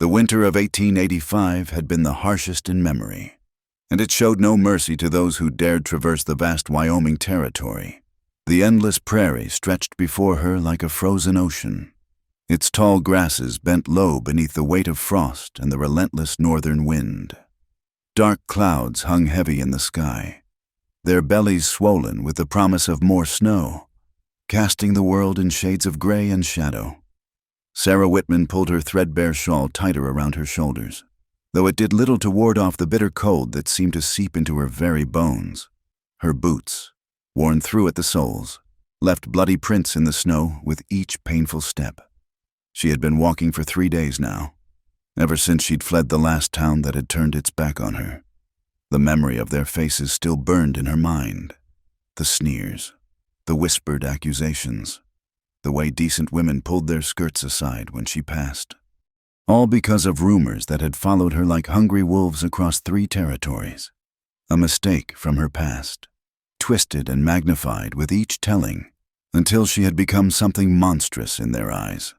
The winter of 1885 had been the harshest in memory, and it showed no mercy to those who dared traverse the vast Wyoming territory. The endless prairie stretched before her like a frozen ocean. Its tall grasses bent low beneath the weight of frost and the relentless northern wind. Dark clouds hung heavy in the sky, their bellies swollen with the promise of more snow, casting the world in shades of gray and shadow. Sarah Whitman pulled her threadbare shawl tighter around her shoulders, though it did little to ward off the bitter cold that seemed to seep into her very bones. Her boots, worn through at the soles, left bloody prints in the snow with each painful step. She had been walking for 3 days now, ever since she'd fled the last town that had turned its back on her. The memory of their faces still burned in her mind. The sneers, the whispered accusations, the way decent women pulled their skirts aside when she passed. All because of rumors that had followed her like hungry wolves across 3 territories. A mistake from her past, twisted and magnified with each telling, until she had become something monstrous in their eyes.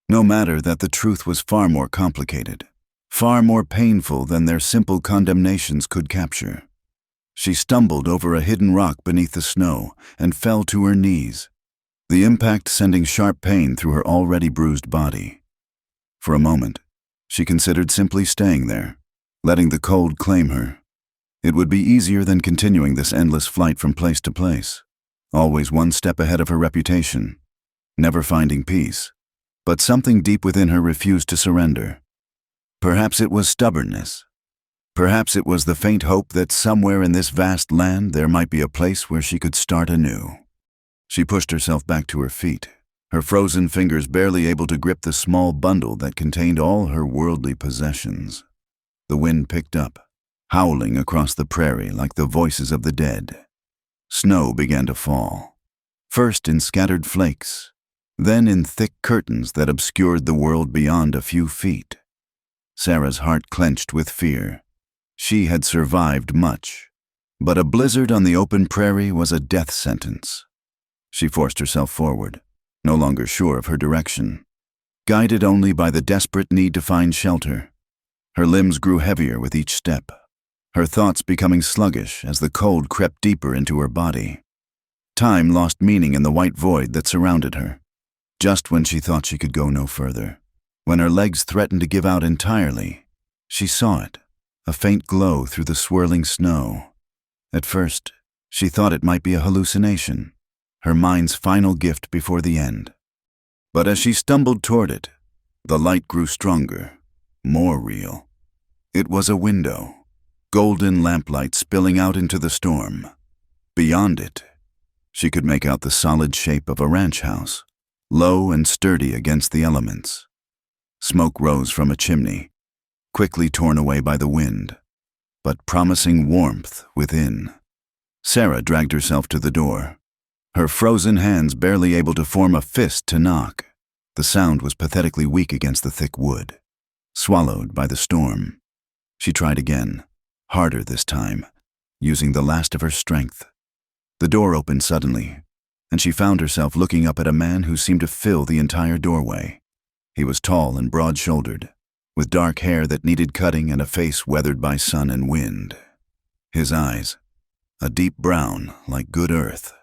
No matter that the truth was far more complicated, far more painful than their simple condemnations could capture. She stumbled over a hidden rock beneath the snow and fell to her knees, the impact sending sharp pain through her already bruised body. For a moment, she considered simply staying there, letting the cold claim her. It would be easier than continuing this endless flight from place to place, always one step ahead of her reputation, never finding peace. But something deep within her refused to surrender. Perhaps it was stubbornness. Perhaps it was the faint hope that somewhere in this vast land there might be a place where she could start anew. She pushed herself back to her feet, her frozen fingers barely able to grip the small bundle that contained all her worldly possessions. The wind picked up, howling across the prairie like the voices of the dead. Snow began to fall, first in scattered flakes, then in thick curtains that obscured the world beyond a few feet. Sarah's heart clenched with fear. She had survived much, but a blizzard on the open prairie was a death sentence. She forced herself forward, no longer sure of her direction, guided only by the desperate need to find shelter. Her limbs grew heavier with each step, her thoughts becoming sluggish as the cold crept deeper into her body. Time lost meaning in the white void that surrounded her. Just when she thought she could go no further, when her legs threatened to give out entirely, she saw it, a faint glow through the swirling snow. At first, she thought it might be a hallucination, her mind's final gift before the end. But as she stumbled toward it, the light grew stronger, more real. It was a window, golden lamplight spilling out into the storm. Beyond it, she could make out the solid shape of a ranch house, low and sturdy against the elements. Smoke rose from a chimney, quickly torn away by the wind, but promising warmth within. Sarah dragged herself to the door, her frozen hands barely able to form a fist to knock. The sound was pathetically weak against the thick wood, swallowed by the storm. She tried again, harder this time, using the last of her strength. The door opened suddenly, and she found herself looking up at a man who seemed to fill the entire doorway. He was tall and broad-shouldered, with dark hair that needed cutting and a face weathered by sun and wind. His eyes, a deep brown like good earth,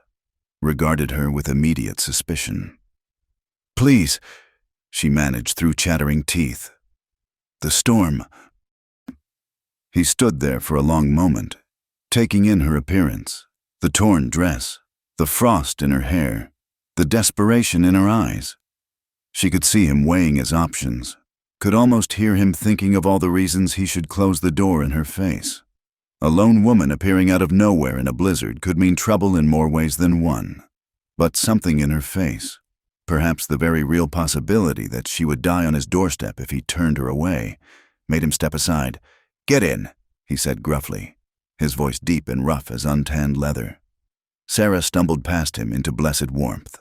regarded her with immediate suspicion. "Please," she managed through chattering teeth. "The storm." He stood there for a long moment, taking in her appearance, the torn dress, the frost in her hair, the desperation in her eyes. She could see him weighing his options, could almost hear him thinking of all the reasons he should close the door in her face. A lone woman appearing out of nowhere in a blizzard could mean trouble in more ways than one. But something in her face, perhaps the very real possibility that she would die on his doorstep if he turned her away, made him step aside. "Get in," he said gruffly, his voice deep and rough as untanned leather. Sarah stumbled past him into blessed warmth.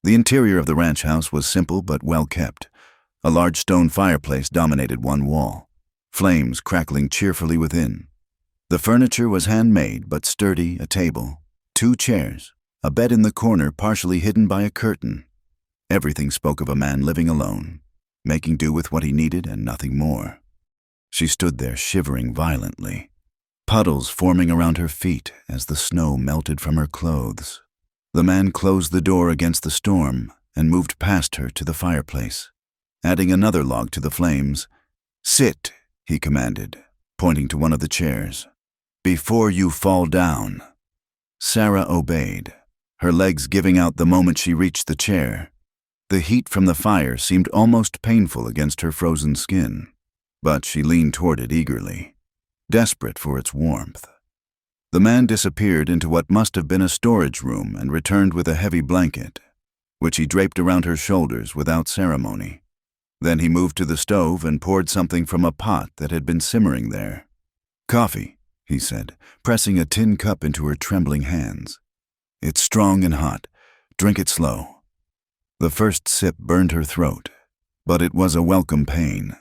The interior of the ranch house was simple but well kept. A large stone fireplace dominated one wall, flames crackling cheerfully within. The furniture was handmade but sturdy, a table, 2 chairs, a bed in the corner partially hidden by a curtain. Everything spoke of a man living alone, making do with what he needed and nothing more. She stood there shivering violently, puddles forming around her feet as the snow melted from her clothes. The man closed the door against the storm and moved past her to the fireplace. Adding another log to the flames, "Sit," he commanded, pointing to one of the chairs. "Before you fall down." Sarah obeyed, her legs giving out the moment she reached the chair. The heat from the fire seemed almost painful against her frozen skin, but she leaned toward it eagerly, desperate for its warmth. The man disappeared into what must have been a storage room and returned with a heavy blanket, which he draped around her shoulders without ceremony. Then he moved to the stove and poured something from a pot that had been simmering there. "Coffee," he said, pressing a tin cup into her trembling hands. "It's strong and hot. Drink it slow." The first sip burned her throat, but it was a welcome pain.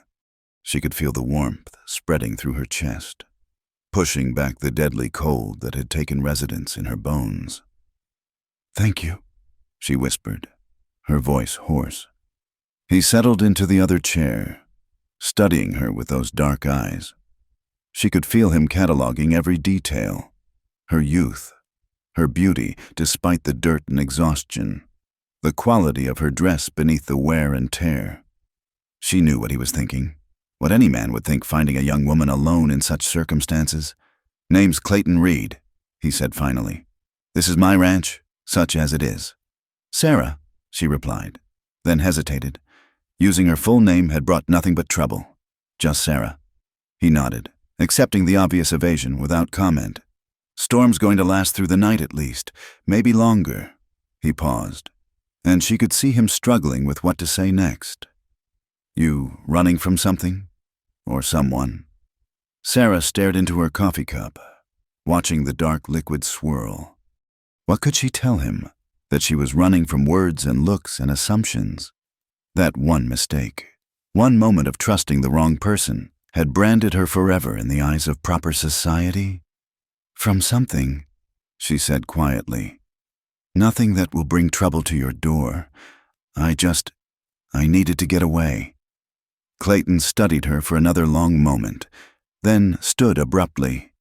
She could feel the warmth spreading through her chest, pushing back the deadly cold that had taken residence in her bones. "Thank you," she whispered, her voice hoarse. He settled into the other chair, studying her with those dark eyes. She could feel him cataloging every detail: her youth, her beauty despite the dirt and exhaustion, the quality of her dress beneath the wear and tear. She knew what he was thinking, what any man would think finding a young woman alone in such circumstances. "Name's Clayton Reed," he said finally. "This is my ranch, such as it is." "Sarah," she replied, then hesitated. Using her full name had brought nothing but trouble. "Just Sarah." He nodded, accepting the obvious evasion without comment. "Storm's going to last through the night at least, maybe longer." He paused, and she could see him struggling with what to say next. "You running from something? Or someone?" Sarah stared into her coffee cup, watching the dark liquid swirl. What could she tell him? That she was running from words and looks and assumptions? That one mistake, one moment of trusting the wrong person, had branded her forever in the eyes of proper society? "From something," she said quietly. "Nothing that will bring trouble to your door. I needed to get away." Clayton studied her for another long moment, then stood abruptly.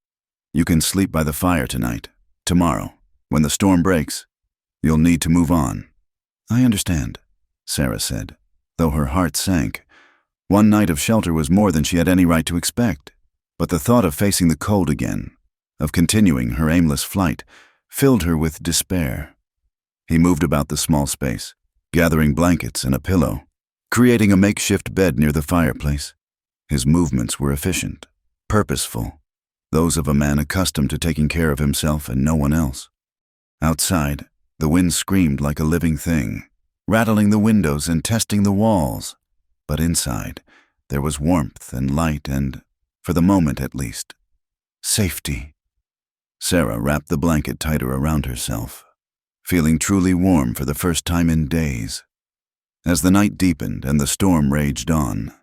"You can sleep by the fire tonight. Tomorrow, when the storm breaks, you'll need to move on." "I understand," Sarah said, though her heart sank. One night of shelter was more than she had any right to expect, but the thought of facing the cold again, of continuing her aimless flight, filled her with despair. He moved about the small space, gathering blankets and a pillow, creating a makeshift bed near the fireplace. His movements were efficient, purposeful, those of a man accustomed to taking care of himself and no one else. Outside, the wind screamed like a living thing, rattling the windows and testing the walls. But inside, there was warmth and light and, for the moment at least, safety. Sarah wrapped the blanket tighter around herself, feeling truly warm for the first time in days. As the night deepened and the storm raged on,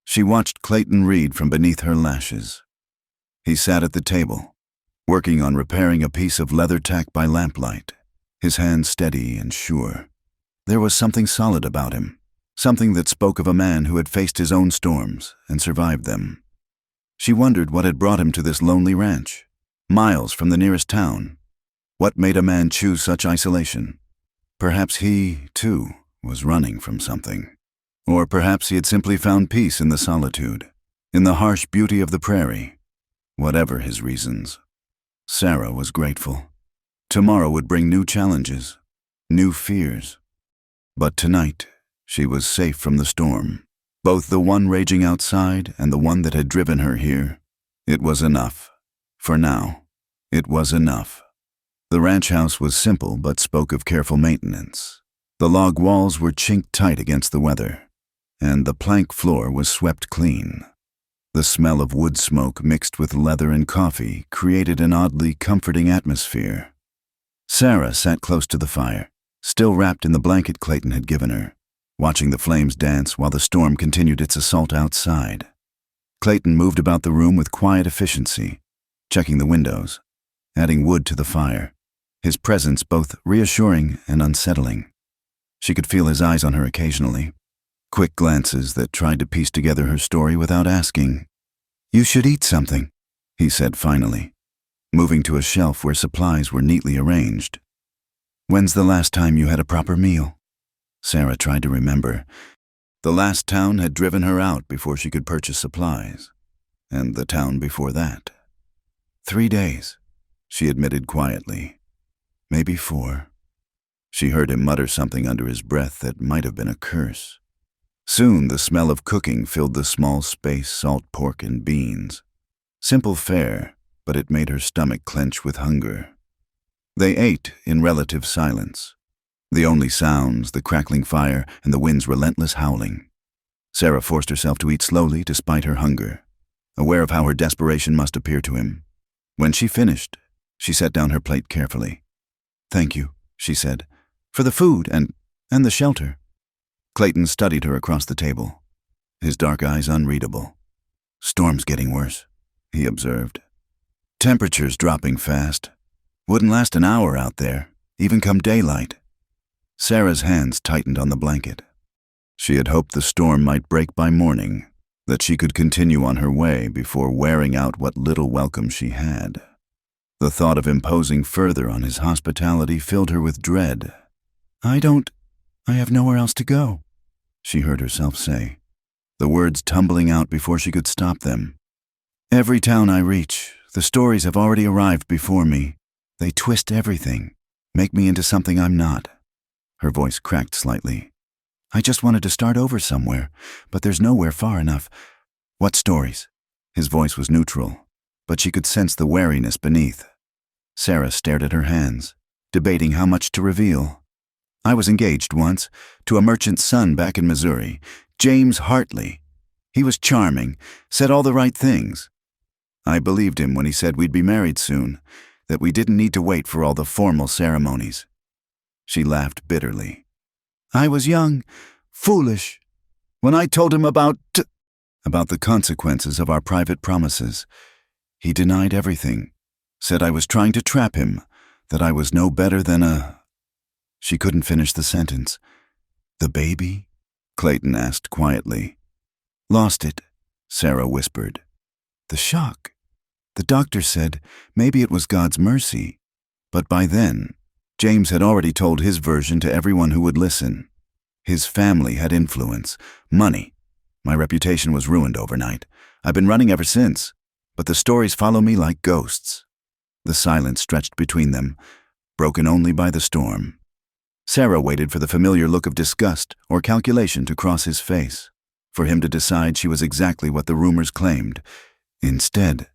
she watched Clayton Reed from beneath her lashes. He sat at the table, working on repairing a piece of leather tack by lamplight, his hands steady and sure. There was something solid about him, something that spoke of a man who had faced his own storms and survived them. She wondered what had brought him to this lonely ranch, miles from the nearest town. What made a man choose such isolation? Perhaps he, too, was running from something. Or perhaps he had simply found peace in the solitude, in the harsh beauty of the prairie. Whatever his reasons, Sarah was grateful. Tomorrow would bring new challenges, new fears. But tonight, she was safe from the storm, both the one raging outside and the one that had driven her here. It was enough. For now, it was enough. The ranch house was simple but spoke of careful maintenance. The log walls were chinked tight against the weather, and the plank floor was swept clean. The smell of wood smoke mixed with leather and coffee created an oddly comforting atmosphere. Sarah sat close to the fire, still wrapped in the blanket Clayton had given her, watching the flames dance while the storm continued its assault outside. Clayton moved about the room with quiet efficiency, checking the windows, adding wood to the fire, his presence both reassuring and unsettling. She could feel his eyes on her occasionally, Quick glances that tried to piece together her story without asking. "You should eat something," he said finally, moving to a shelf where supplies were neatly arranged. "When's the last time you had a proper meal?" Sarah tried to remember. The last town had driven her out before she could purchase supplies, and the town before that. 3 days, she admitted quietly. Maybe 4. She heard him mutter something under his breath that might have been a curse. Soon the smell of cooking filled the small space, salt pork and beans. Simple fare, but it made her stomach clench with hunger. They ate in relative silence. The only sounds, the crackling fire and the wind's relentless howling. Sarah forced herself to eat slowly despite her hunger, aware of how her desperation must appear to him. When she finished, she set down her plate carefully. "Thank you," she said, "for the food and the shelter." Clayton studied her across the table, his dark eyes unreadable. "Storm's getting worse," he observed. "Temperature's dropping fast. Wouldn't last an hour out there, even come daylight." Sarah's hands tightened on the blanket. She had hoped the storm might break by morning, that she could continue on her way before wearing out what little welcome she had. The thought of imposing further on his hospitality filled her with dread. I have nowhere else to go," she heard herself say, the words tumbling out before she could stop them. "Every town I reach, the stories have already arrived before me. They twist everything, make me into something I'm not." Her voice cracked slightly. "I just wanted to start over somewhere, but there's nowhere far enough." "What stories?" His voice was neutral, but she could sense the wariness beneath. Sarah stared at her hands, debating how much to reveal. "I was engaged once, to a merchant's son back in Missouri, James Hartley. He was charming, said all the right things. I believed him when he said we'd be married soon, that we didn't need to wait for all the formal ceremonies." She laughed bitterly. "I was young, foolish. When I told him about the consequences of our private promises, he denied everything, said I was trying to trap him, that I was no better than a—" She couldn't finish the sentence. "The baby?" Clayton asked quietly. "Lost it," Sarah whispered. "The shock. The doctor said maybe it was God's mercy. But by then, James had already told his version to everyone who would listen. His family had influence, money. My reputation was ruined overnight. I've been running ever since, but the stories follow me like ghosts." The silence stretched between them, broken only by the storm. Sarah waited for the familiar look of disgust or calculation to cross his face, for him to decide she was exactly what the rumors claimed. Instead,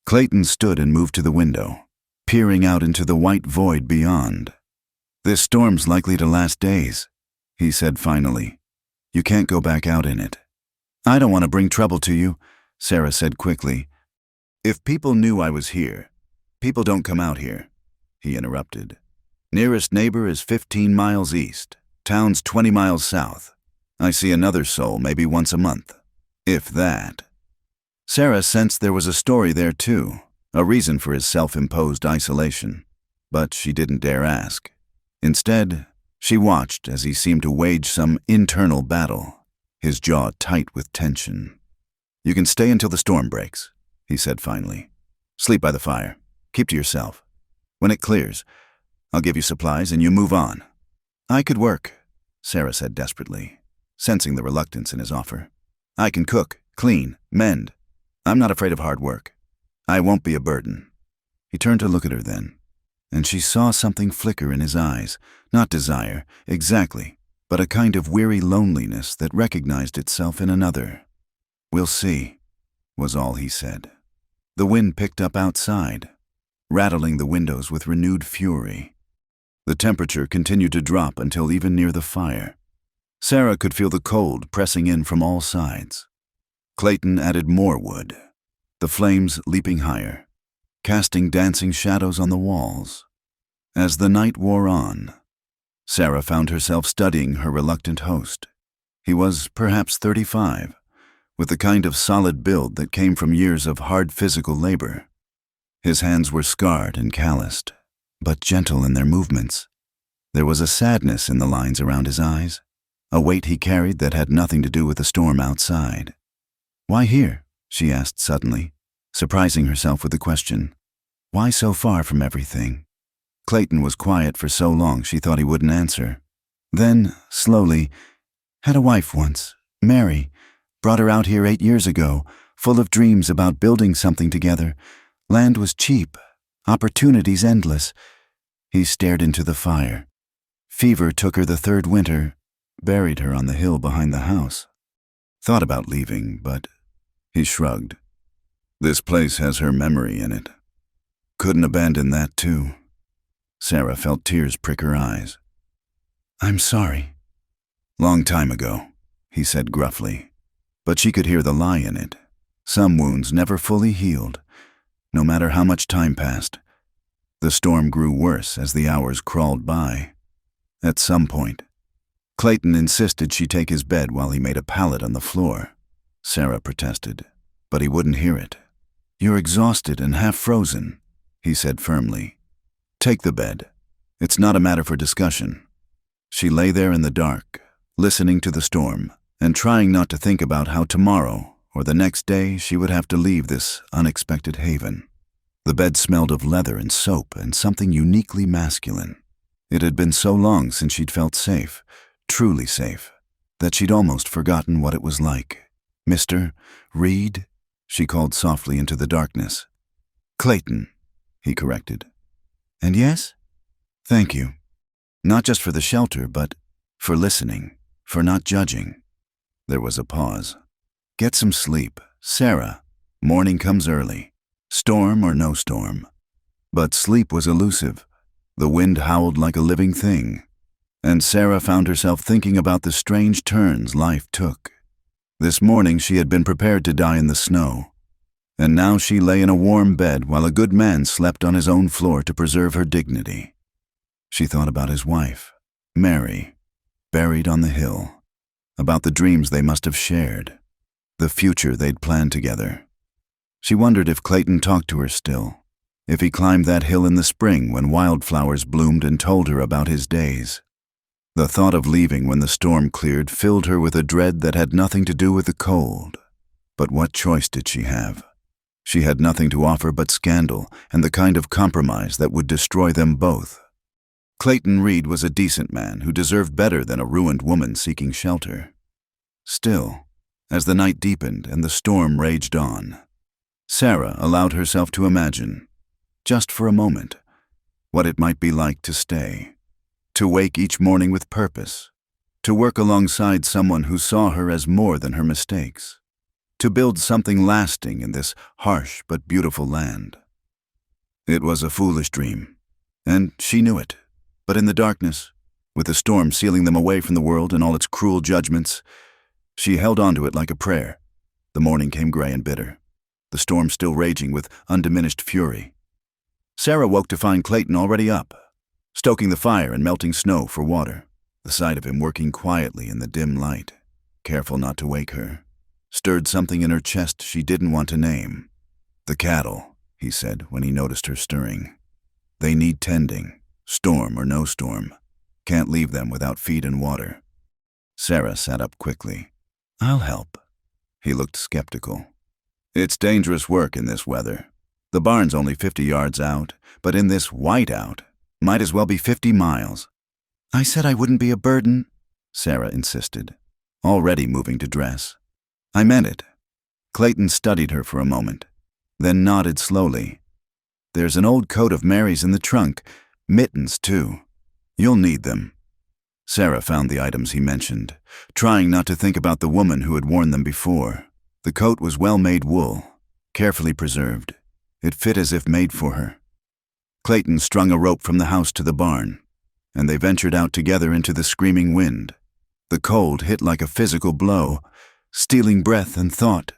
Clayton stood and moved to the window, peering out into the white void beyond. "This storm's likely to last days," he said finally. "You can't go back out in it." "I don't want to bring trouble to you," Sarah said quickly. "If people knew I was here—" "People don't come out here," he interrupted. "Nearest neighbor is 15 miles east. Town's 20 miles south. I see another soul maybe once a month, if that." Sarah sensed there was a story there too, a reason for his self-imposed isolation, but she didn't dare ask. Instead, she watched as he seemed to wage some internal battle, his jaw tight with tension. "You can stay until the storm breaks," he said finally. "Sleep by the fire. Keep to yourself. When it clears, I'll give you supplies and you move on." "I could work," Sarah said desperately, sensing the reluctance in his offer. "I can cook, clean, mend. I'm not afraid of hard work. I won't be a burden." He turned to look at her then, and she saw something flicker in his eyes, not desire, exactly, but a kind of weary loneliness that recognized itself in another. "We'll see," was all he said. The wind picked up outside, rattling the windows with renewed fury. The temperature continued to drop until even near the fire. Sarah could feel the cold pressing in from all sides. Clayton added more wood, the flames leaping higher, casting dancing shadows on the walls. As the night wore on, Sarah found herself studying her reluctant host. He was perhaps 35, with the kind of solid build that came from years of hard physical labor. His hands were scarred and calloused, but gentle in their movements. There was a sadness in the lines around his eyes, a weight he carried that had nothing to do with the storm outside. "Why here?" she asked suddenly, surprising herself with the question. Why so far from everything? Clayton was quiet for so long she thought he wouldn't answer. Then, slowly, "Had a wife once, Mary. Brought her out here 8 years ago, full of dreams about building something together. Land was cheap, opportunities endless." He stared into the fire. "Fever took her the 3rd winter, buried her on the hill behind the house. Thought about leaving, but..." He shrugged. "This place has her memory in it. Couldn't abandon that too." Sarah felt tears prick her eyes. "I'm sorry." "Long time ago," he said gruffly. But she could hear the lie in it. Some wounds never fully healed, no matter how much time passed. The storm grew worse as the hours crawled by. At some point, Clayton insisted she take his bed while he made a pallet on the floor. Sarah protested, but he wouldn't hear it. "You're exhausted and half frozen," he said firmly. "Take the bed. It's not a matter for discussion." She lay there in the dark, listening to the storm, and trying not to think about how tomorrow or the next day she would have to leave this unexpected haven. The bed smelled of leather and soap and something uniquely masculine. It had been so long since she'd felt safe, truly safe, that she'd almost forgotten what it was like. "Mr. Reed?" she called softly into the darkness. "Clayton," he corrected. "And yes?" "Thank you. Not just for the shelter, but for listening, for not judging." There was a pause. "Get some sleep, Sarah. Morning comes early, storm or no storm." But sleep was elusive. The wind howled like a living thing, and Sarah found herself thinking about the strange turns life took. This morning she had been prepared to die in the snow, and now she lay in a warm bed while a good man slept on his own floor to preserve her dignity. She thought about his wife, Mary, buried on the hill, about the dreams they must have shared, the future they'd planned together. She wondered if Clayton talked to her still, if he climbed that hill in the spring when wildflowers bloomed and told her about his days. The thought of leaving when the storm cleared filled her with a dread that had nothing to do with the cold. But what choice did she have? She had nothing to offer but scandal and the kind of compromise that would destroy them both. Clayton Reed was a decent man who deserved better than a ruined woman seeking shelter. Still, as the night deepened and the storm raged on, Sarah allowed herself to imagine, just for a moment, what it might be like to stay. To wake each morning with purpose, to work alongside someone who saw her as more than her mistakes, to build something lasting in this harsh but beautiful land. It was a foolish dream, and she knew it, but in the darkness, with the storm sealing them away from the world and all its cruel judgments, she held on to it like a prayer. The morning came gray and bitter, the storm still raging with undiminished fury. Sarah woke to find Clayton already up, stoking the fire and melting snow for water. The sight of him working quietly in the dim light, careful not to wake her, stirred something in her chest she didn't want to name. "The cattle," he said when he noticed her stirring. "They need tending, storm or no storm. Can't leave them without feed and water." Sarah sat up quickly. "I'll help." He looked skeptical. "It's dangerous work in this weather. The barn's only 50 yards out, but in this whiteout, might as well be 50 miles. "I said I wouldn't be a burden," Sarah insisted, already moving to dress. "I meant it." Clayton studied her for a moment, then nodded slowly. "There's an old coat of Mary's in the trunk, mittens too. You'll need them." Sarah found the items he mentioned, trying not to think about the woman who had worn them before. The coat was well-made wool, carefully preserved. It fit as if made for her. Clayton strung a rope from the house to the barn, and they ventured out together into the screaming wind. The cold hit like a physical blow, stealing breath and thought.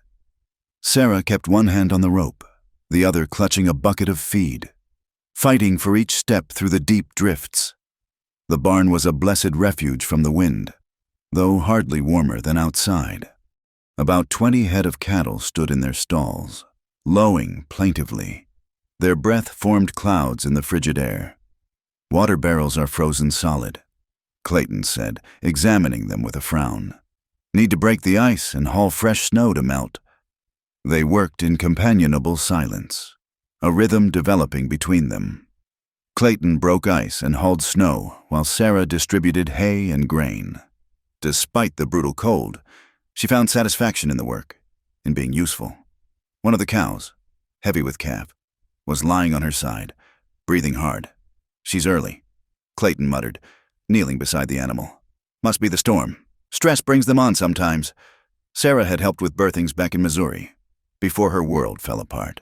Sarah kept one hand on the rope, the other clutching a bucket of feed, fighting for each step through the deep drifts. The barn was a blessed refuge from the wind, though hardly warmer than outside. About 20 head of cattle stood in their stalls, lowing plaintively. Their breath formed clouds in the frigid air. Water barrels are frozen solid. Clayton said, examining them with a frown. Need to break the ice and haul fresh snow to melt. They worked in companionable silence, a rhythm developing between them. Clayton broke ice and hauled snow while Sarah distributed hay and grain. Despite the brutal cold, she found satisfaction in the work, in being useful. One of the cows, heavy with calf, was lying on her side, breathing hard. She's early, Clayton muttered, kneeling beside the animal. Must be the storm. Stress brings them on sometimes. Sarah had helped with birthings back in Missouri, before her world fell apart.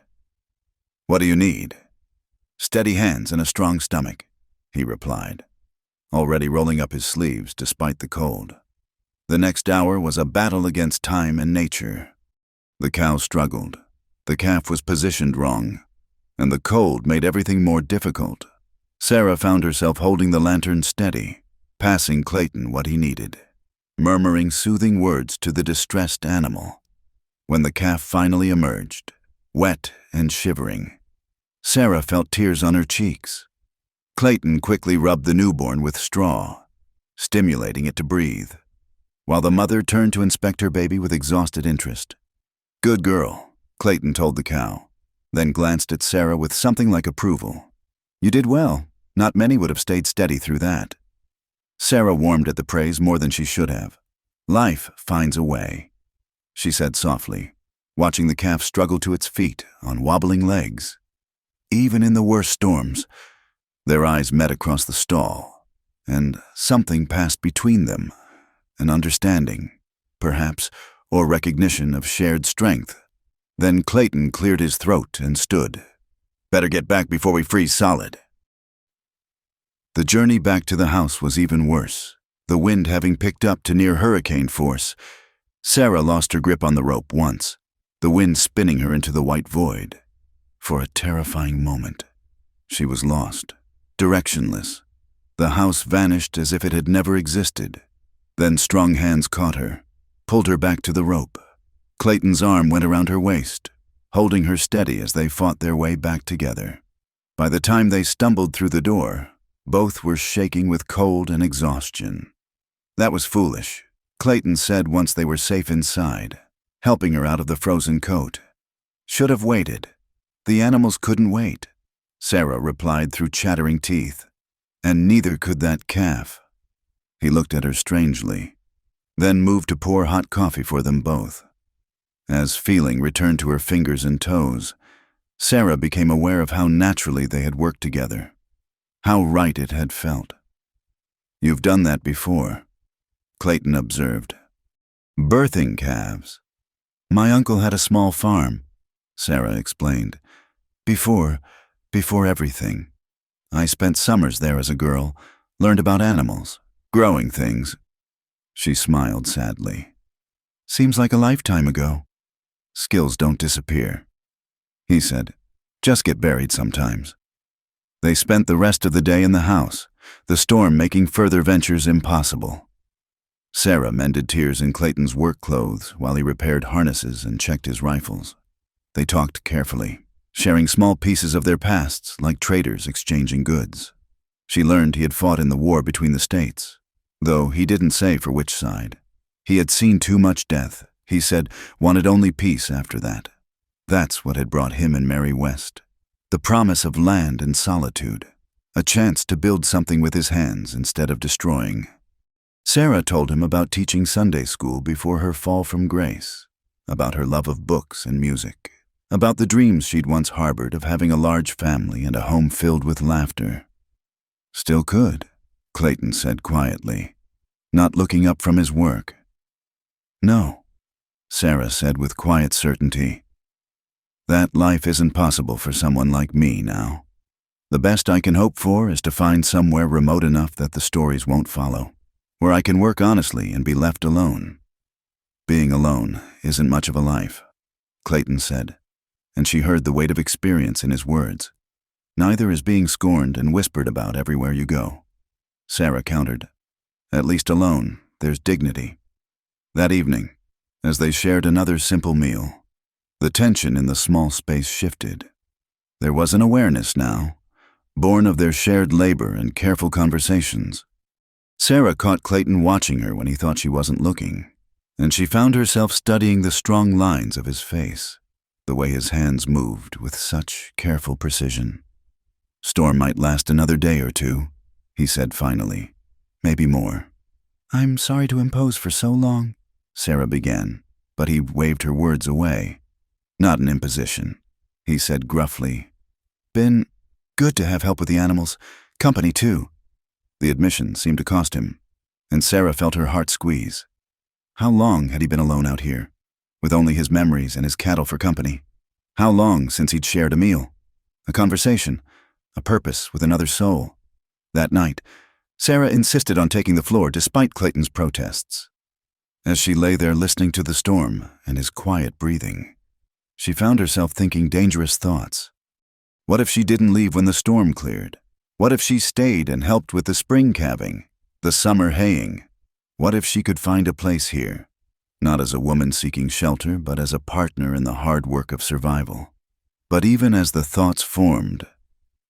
What do you need? Steady hands and a strong stomach, he replied, already rolling up his sleeves despite the cold. The next hour was a battle against time and nature. The cow struggled. The calf was positioned wrong, and the cold made everything more difficult. Sarah found herself holding the lantern steady, passing Clayton what he needed, murmuring soothing words to the distressed animal. When the calf finally emerged, wet and shivering, Sarah felt tears on her cheeks. Clayton quickly rubbed the newborn with straw, stimulating it to breathe, while the mother turned to inspect her baby with exhausted interest. Good girl, Clayton told the cow, then glanced at Sarah with something like approval. You did well. Not many would have stayed steady through that. Sarah warmed at the praise more than she should have. Life finds a way, she said softly, watching the calf struggle to its feet on wobbling legs. Even in the worst storms, their eyes met across the stall, and something passed between them, an understanding, perhaps, or recognition of shared strength. Then Clayton cleared his throat and stood. Better get back before we freeze solid. The journey back to the house was even worse, the wind having picked up to near hurricane force. Sarah lost her grip on the rope once, the wind spinning her into the white void. For a terrifying moment, she was lost, directionless. The house vanished as if it had never existed. Then strong hands caught her, pulled her back to the rope. Clayton's arm went around her waist, holding her steady as they fought their way back together. By the time they stumbled through the door, both were shaking with cold and exhaustion. That was foolish, Clayton said once they were safe inside, helping her out of the frozen coat. Should have waited. The animals couldn't wait, Sarah replied through chattering teeth. And neither could that calf. He looked at her strangely, then moved to pour hot coffee for them both. As feeling returned to her fingers and toes, Sarah became aware of how naturally they had worked together, how right it had felt. You've done that before, Clayton observed. Birthing calves. My uncle had a small farm, Sarah explained. Before everything. I spent summers there as a girl, learned about animals, growing things. She smiled sadly. Seems like a lifetime ago. Skills don't disappear, he said. Just get buried sometimes. They spent the rest of the day in the house, the storm making further ventures impossible. Sarah mended tears in Clayton's work clothes while he repaired harnesses and checked his rifles. They talked carefully, sharing small pieces of their pasts like traders exchanging goods. She learned he had fought in the war between the states, though he didn't say for which side. He had seen too much death, he said, wanted only peace after that. That's what had brought him and Mary west. The promise of land and solitude, a chance to build something with his hands instead of destroying. Sarah told him about teaching Sunday school before her fall from grace, about her love of books and music, about the dreams she'd once harbored of having a large family and a home filled with laughter. Still could, Clayton said quietly, not looking up from his work. No, Sarah said with quiet certainty. That life isn't possible for someone like me now. The best I can hope for is to find somewhere remote enough that the stories won't follow, where I can work honestly and be left alone. Being alone isn't much of a life, Clayton said, and she heard the weight of experience in his words. Neither is being scorned and whispered about everywhere you go. Sarah countered. At least alone, there's dignity. That evening, as they shared another simple meal, the tension in the small space shifted. There was an awareness now, born of their shared labor and careful conversations. Sarah caught Clayton watching her when he thought she wasn't looking, and she found herself studying the strong lines of his face, the way his hands moved with such careful precision. "Storm might last another day or two," he said finally. "Maybe more." "I'm sorry to impose for so long," Sarah began, but he waved her words away. "Not an imposition," he said gruffly. "Been good to have help with the animals. Company, too." The admission seemed to cost him, and Sarah felt her heart squeeze. How long had he been alone out here, with only his memories and his cattle for company? How long since he'd shared a meal, a conversation, a purpose with another soul? That night, Sarah insisted on taking the floor despite Clayton's protests. As she lay there listening to the storm and his quiet breathing, she found herself thinking dangerous thoughts. What if she didn't leave when the storm cleared? What if she stayed and helped with the spring calving, the summer haying? What if she could find a place here, not as a woman seeking shelter, but as a partner in the hard work of survival? But even as the thoughts formed,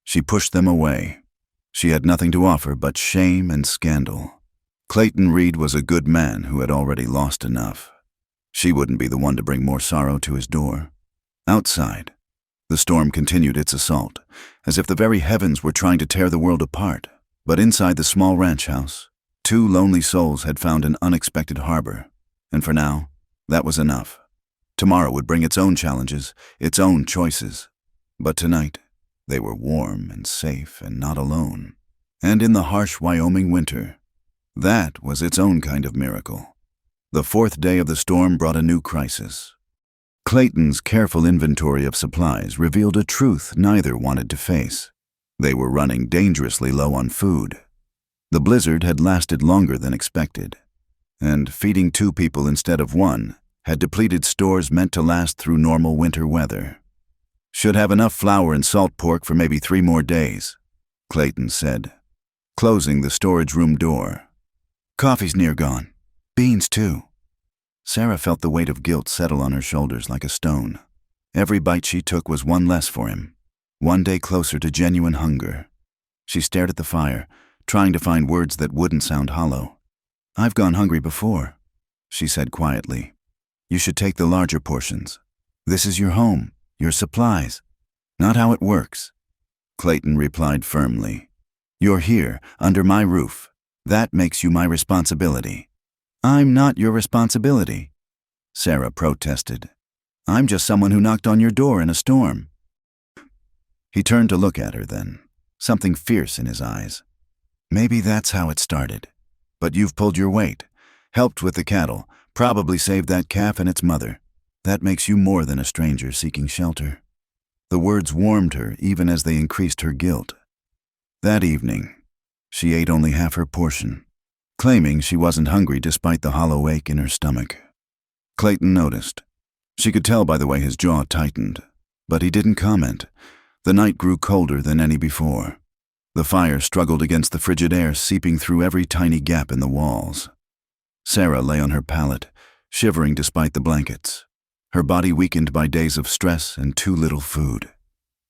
she pushed them away. She had nothing to offer but shame and scandal. Clayton Reed was a good man who had already lost enough. She wouldn't be the one to bring more sorrow to his door. Outside, the storm continued its assault, as if the very heavens were trying to tear the world apart. But inside the small ranch house, two lonely souls had found an unexpected harbor, and for now, that was enough. Tomorrow would bring its own challenges, its own choices. But tonight, they were warm and safe and not alone. And in the harsh Wyoming winter, that was its own kind of miracle. The fourth day of the storm brought a new crisis. Clayton's careful inventory of supplies revealed a truth neither wanted to face. They were running dangerously low on food. The blizzard had lasted longer than expected, and feeding two people instead of one had depleted stores meant to last through normal winter weather. "Should have enough flour and salt pork for maybe 3 more days," Clayton said, closing the storage room door. "Coffee's near gone. Beans, too." Sarah felt the weight of guilt settle on her shoulders like a stone. Every bite she took was one less for him, one day closer to genuine hunger. She stared at the fire, trying to find words that wouldn't sound hollow. "I've gone hungry before," she said quietly. "You should take the larger portions. This is your home, your supplies, not how it works." Clayton replied firmly. "You're here, under my roof. That makes you my responsibility." "I'm not your responsibility," Sarah protested. "I'm just someone who knocked on your door in a storm." He turned to look at her then, something fierce in his eyes. "Maybe that's how it started. But you've pulled your weight, helped with the cattle, probably saved that calf and its mother. That makes you more than a stranger seeking shelter." The words warmed her even as they increased her guilt. That evening, she ate only half her portion, claiming she wasn't hungry despite the hollow ache in her stomach. Clayton noticed. She could tell by the way his jaw tightened, but he didn't comment. The night grew colder than any before. The fire struggled against the frigid air, seeping through every tiny gap in the walls. Sarah lay on her pallet, shivering despite the blankets, her body weakened by days of stress and too little food.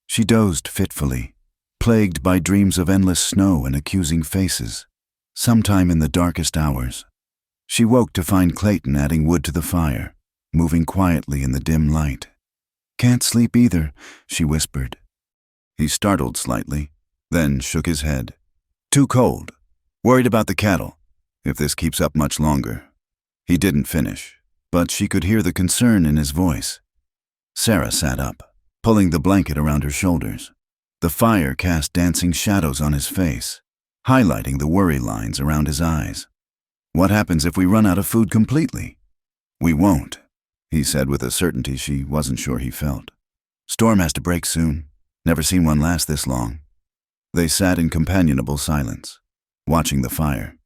She dozed fitfully, plagued by dreams of endless snow and accusing faces. Sometime in the darkest hours, she woke to find Clayton adding wood to the fire, moving quietly in the dim light. "Can't sleep either," she whispered. He startled slightly, then shook his head. "Too cold. Worried about the cattle, if this keeps up much longer." He didn't finish, but she could hear the concern in his voice. Sarah sat up, pulling the blanket around her shoulders. The fire cast dancing shadows on his face, highlighting the worry lines around his eyes. "What happens if we run out of food completely?" "We won't," he said with a certainty she wasn't sure he felt. "Storm has to break soon. Never seen one last this long." They sat in companionable silence, watching the fire.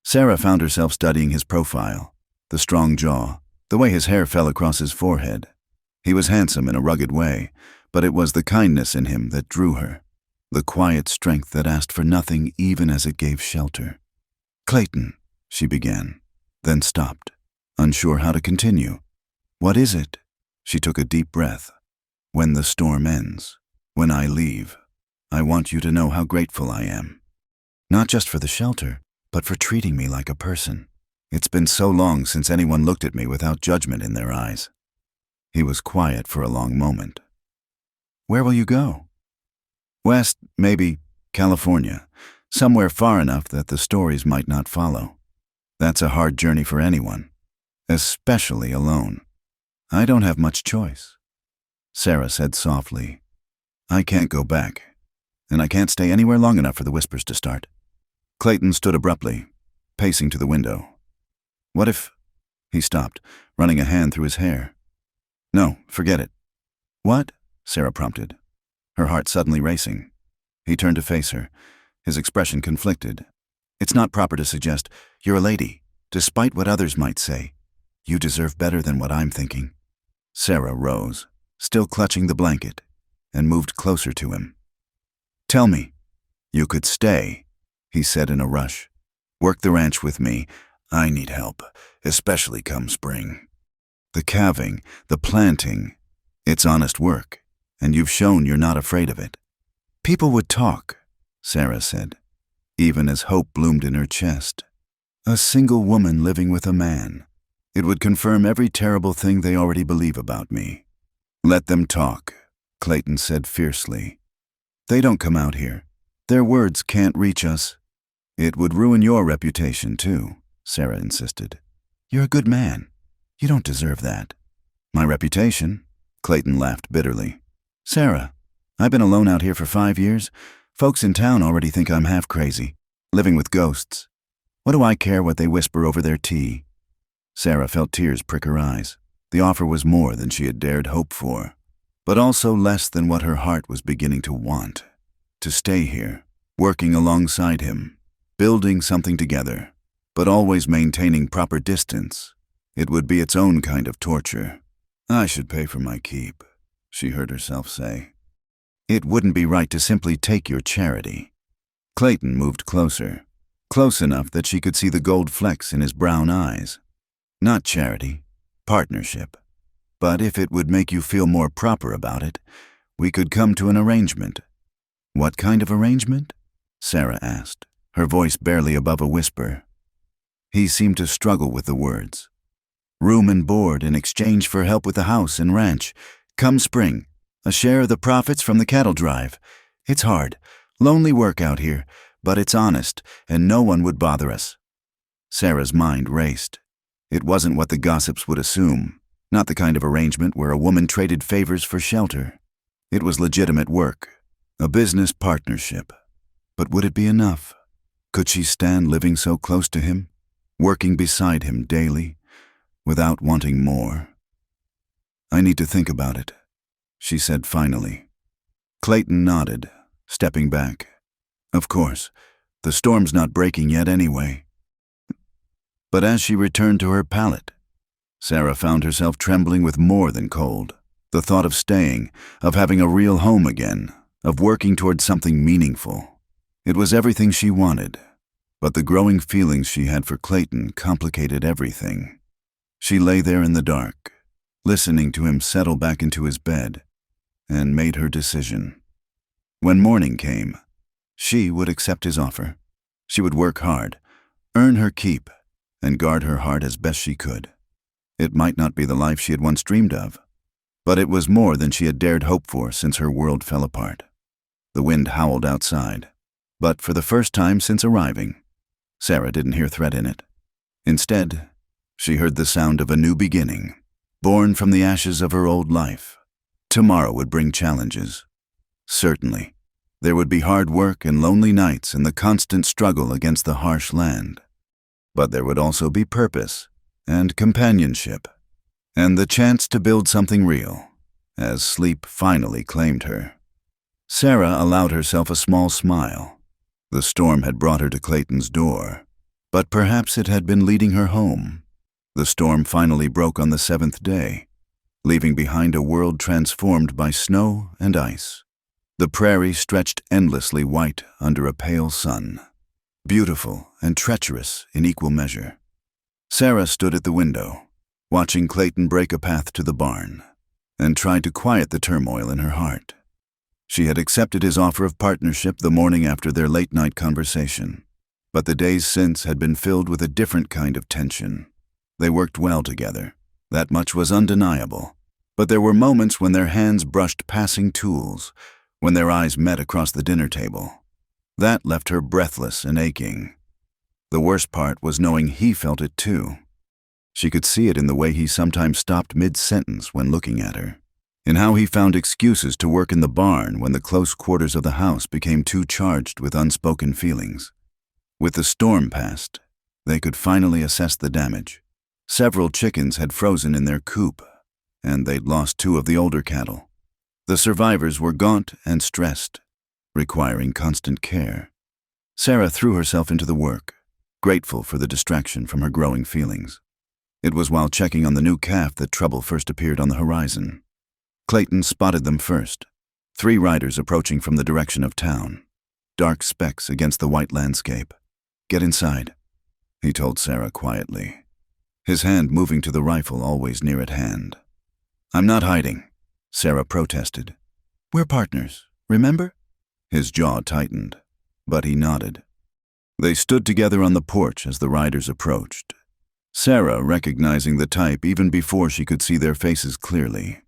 Sarah found herself studying his profile, the strong jaw, the way his hair fell across his forehead. He was handsome in a rugged way, but it was the kindness in him that drew her, the quiet strength that asked for nothing even as it gave shelter. "Clayton," she began, then stopped, unsure how to continue. "What is it?" She took a deep breath. "When the storm ends, when I leave, I want you to know how grateful I am. Not just for the shelter, but for treating me like a person. It's been so long since anyone looked at me without judgment in their eyes." He was quiet for a long moment. "Where will you go?" "West, maybe California, somewhere far enough that the stories might not follow. That's a hard journey for anyone, especially alone. I don't have much choice." Sarah said softly, "I can't go back, and I can't stay anywhere long enough for the whispers to start." Clayton stood abruptly, pacing to the window. "What if—" He stopped, running a hand through his hair. "No, forget it." "What?" Sarah prompted, her heart suddenly racing. He turned to face her, his expression conflicted. "It's not proper to suggest. You're a lady. Despite what others might say, you deserve better than what I'm thinking." Sarah rose, still clutching the blanket, and moved closer to him. "Tell me." "You could stay," he said in a rush. "Work the ranch with me. I need help, especially come spring. The calving, the planting, it's honest work, and you've shown you're not afraid of it." "People would talk," Sarah said, even as hope bloomed in her chest. "A single woman living with a man. It would confirm every terrible thing they already believe about me." "Let them talk," Clayton said fiercely. "They don't come out here. Their words can't reach us." "It would ruin your reputation, too," Sarah insisted. "You're a good man. You don't deserve that." "My reputation?" Clayton laughed bitterly. "Sarah, I've been alone out here for 5 years. Folks in town already think I'm half crazy, living with ghosts. What do I care what they whisper over their tea?" Sarah felt tears prick her eyes. The offer was more than she had dared hope for, but also less than what her heart was beginning to want. To stay here, working alongside him, building something together, but always maintaining proper distance. It would be its own kind of torture. "I should pay for my keep," she heard herself say. "It wouldn't be right to simply take your charity." Clayton moved closer, close enough that she could see the gold flecks in his brown eyes. "Not charity, partnership. But if it would make you feel more proper about it, we could come to an arrangement." "What kind of arrangement?" Sarah asked, her voice barely above a whisper. He seemed to struggle with the words. "Room and board in exchange for help with the house and ranch. Come spring, a share of the profits from the cattle drive. It's hard, lonely work out here, but it's honest, and no one would bother us." Sarah's mind raced. It wasn't what the gossips would assume, not the kind of arrangement where a woman traded favors for shelter. It was legitimate work, a business partnership. But would it be enough? Could she stand living so close to him, working beside him daily, without wanting more? "I need to think about it," she said finally. Clayton nodded, stepping back. "Of course, the storm's not breaking yet anyway." But as she returned to her pallet, Sarah found herself trembling with more than cold. The thought of staying, of having a real home again, of working towards something meaningful. It was everything she wanted, but the growing feelings she had for Clayton complicated everything. She lay there in the dark, listening to him settle back into his bed, and made her decision. When morning came, she would accept his offer. She would work hard, earn her keep, and guard her heart as best she could. It might not be the life she had once dreamed of, but it was more than she had dared hope for since her world fell apart. The wind howled outside, but for the first time since arriving, Sarah didn't hear threat in it. Instead, she heard the sound of a new beginning, born from the ashes of her old life. Tomorrow would bring challenges. Certainly, there would be hard work and lonely nights and the constant struggle against the harsh land. But there would also be purpose and companionship, and the chance to build something real, as sleep finally claimed her. Sarah allowed herself a small smile. The storm had brought her to Clayton's door, but perhaps it had been leading her home. The storm finally broke on the 7th day, leaving behind a world transformed by snow and ice. The prairie stretched endlessly white under a pale sun, beautiful and treacherous in equal measure. Sarah stood at the window, watching Clayton break a path to the barn, and tried to quiet the turmoil in her heart. She had accepted his offer of partnership the morning after their late-night conversation. But the days since had been filled with a different kind of tension. They worked well together. That much was undeniable. But there were moments when their hands brushed passing tools, when their eyes met across the dinner table. That left her breathless and aching. The worst part was knowing he felt it too. She could see it in the way he sometimes stopped mid-sentence when looking at her, in how he found excuses to work in the barn when the close quarters of the house became too charged with unspoken feelings. With the storm past, they could finally assess the damage. Several chickens had frozen in their coop, and they'd lost 2 of the older cattle. The survivors were gaunt and stressed, requiring constant care. Sarah threw herself into the work, grateful for the distraction from her growing feelings. It was while checking on the new calf that trouble first appeared on the horizon. Clayton spotted them first, 3 riders approaching from the direction of town, dark specks against the white landscape. "Get inside," he told Sarah quietly, his hand moving to the rifle always near at hand. "I'm not hiding," Sarah protested. "We're partners, remember?" His jaw tightened, but he nodded. They stood together on the porch as the riders approached, Sarah recognizing the type even before she could see their faces clearly.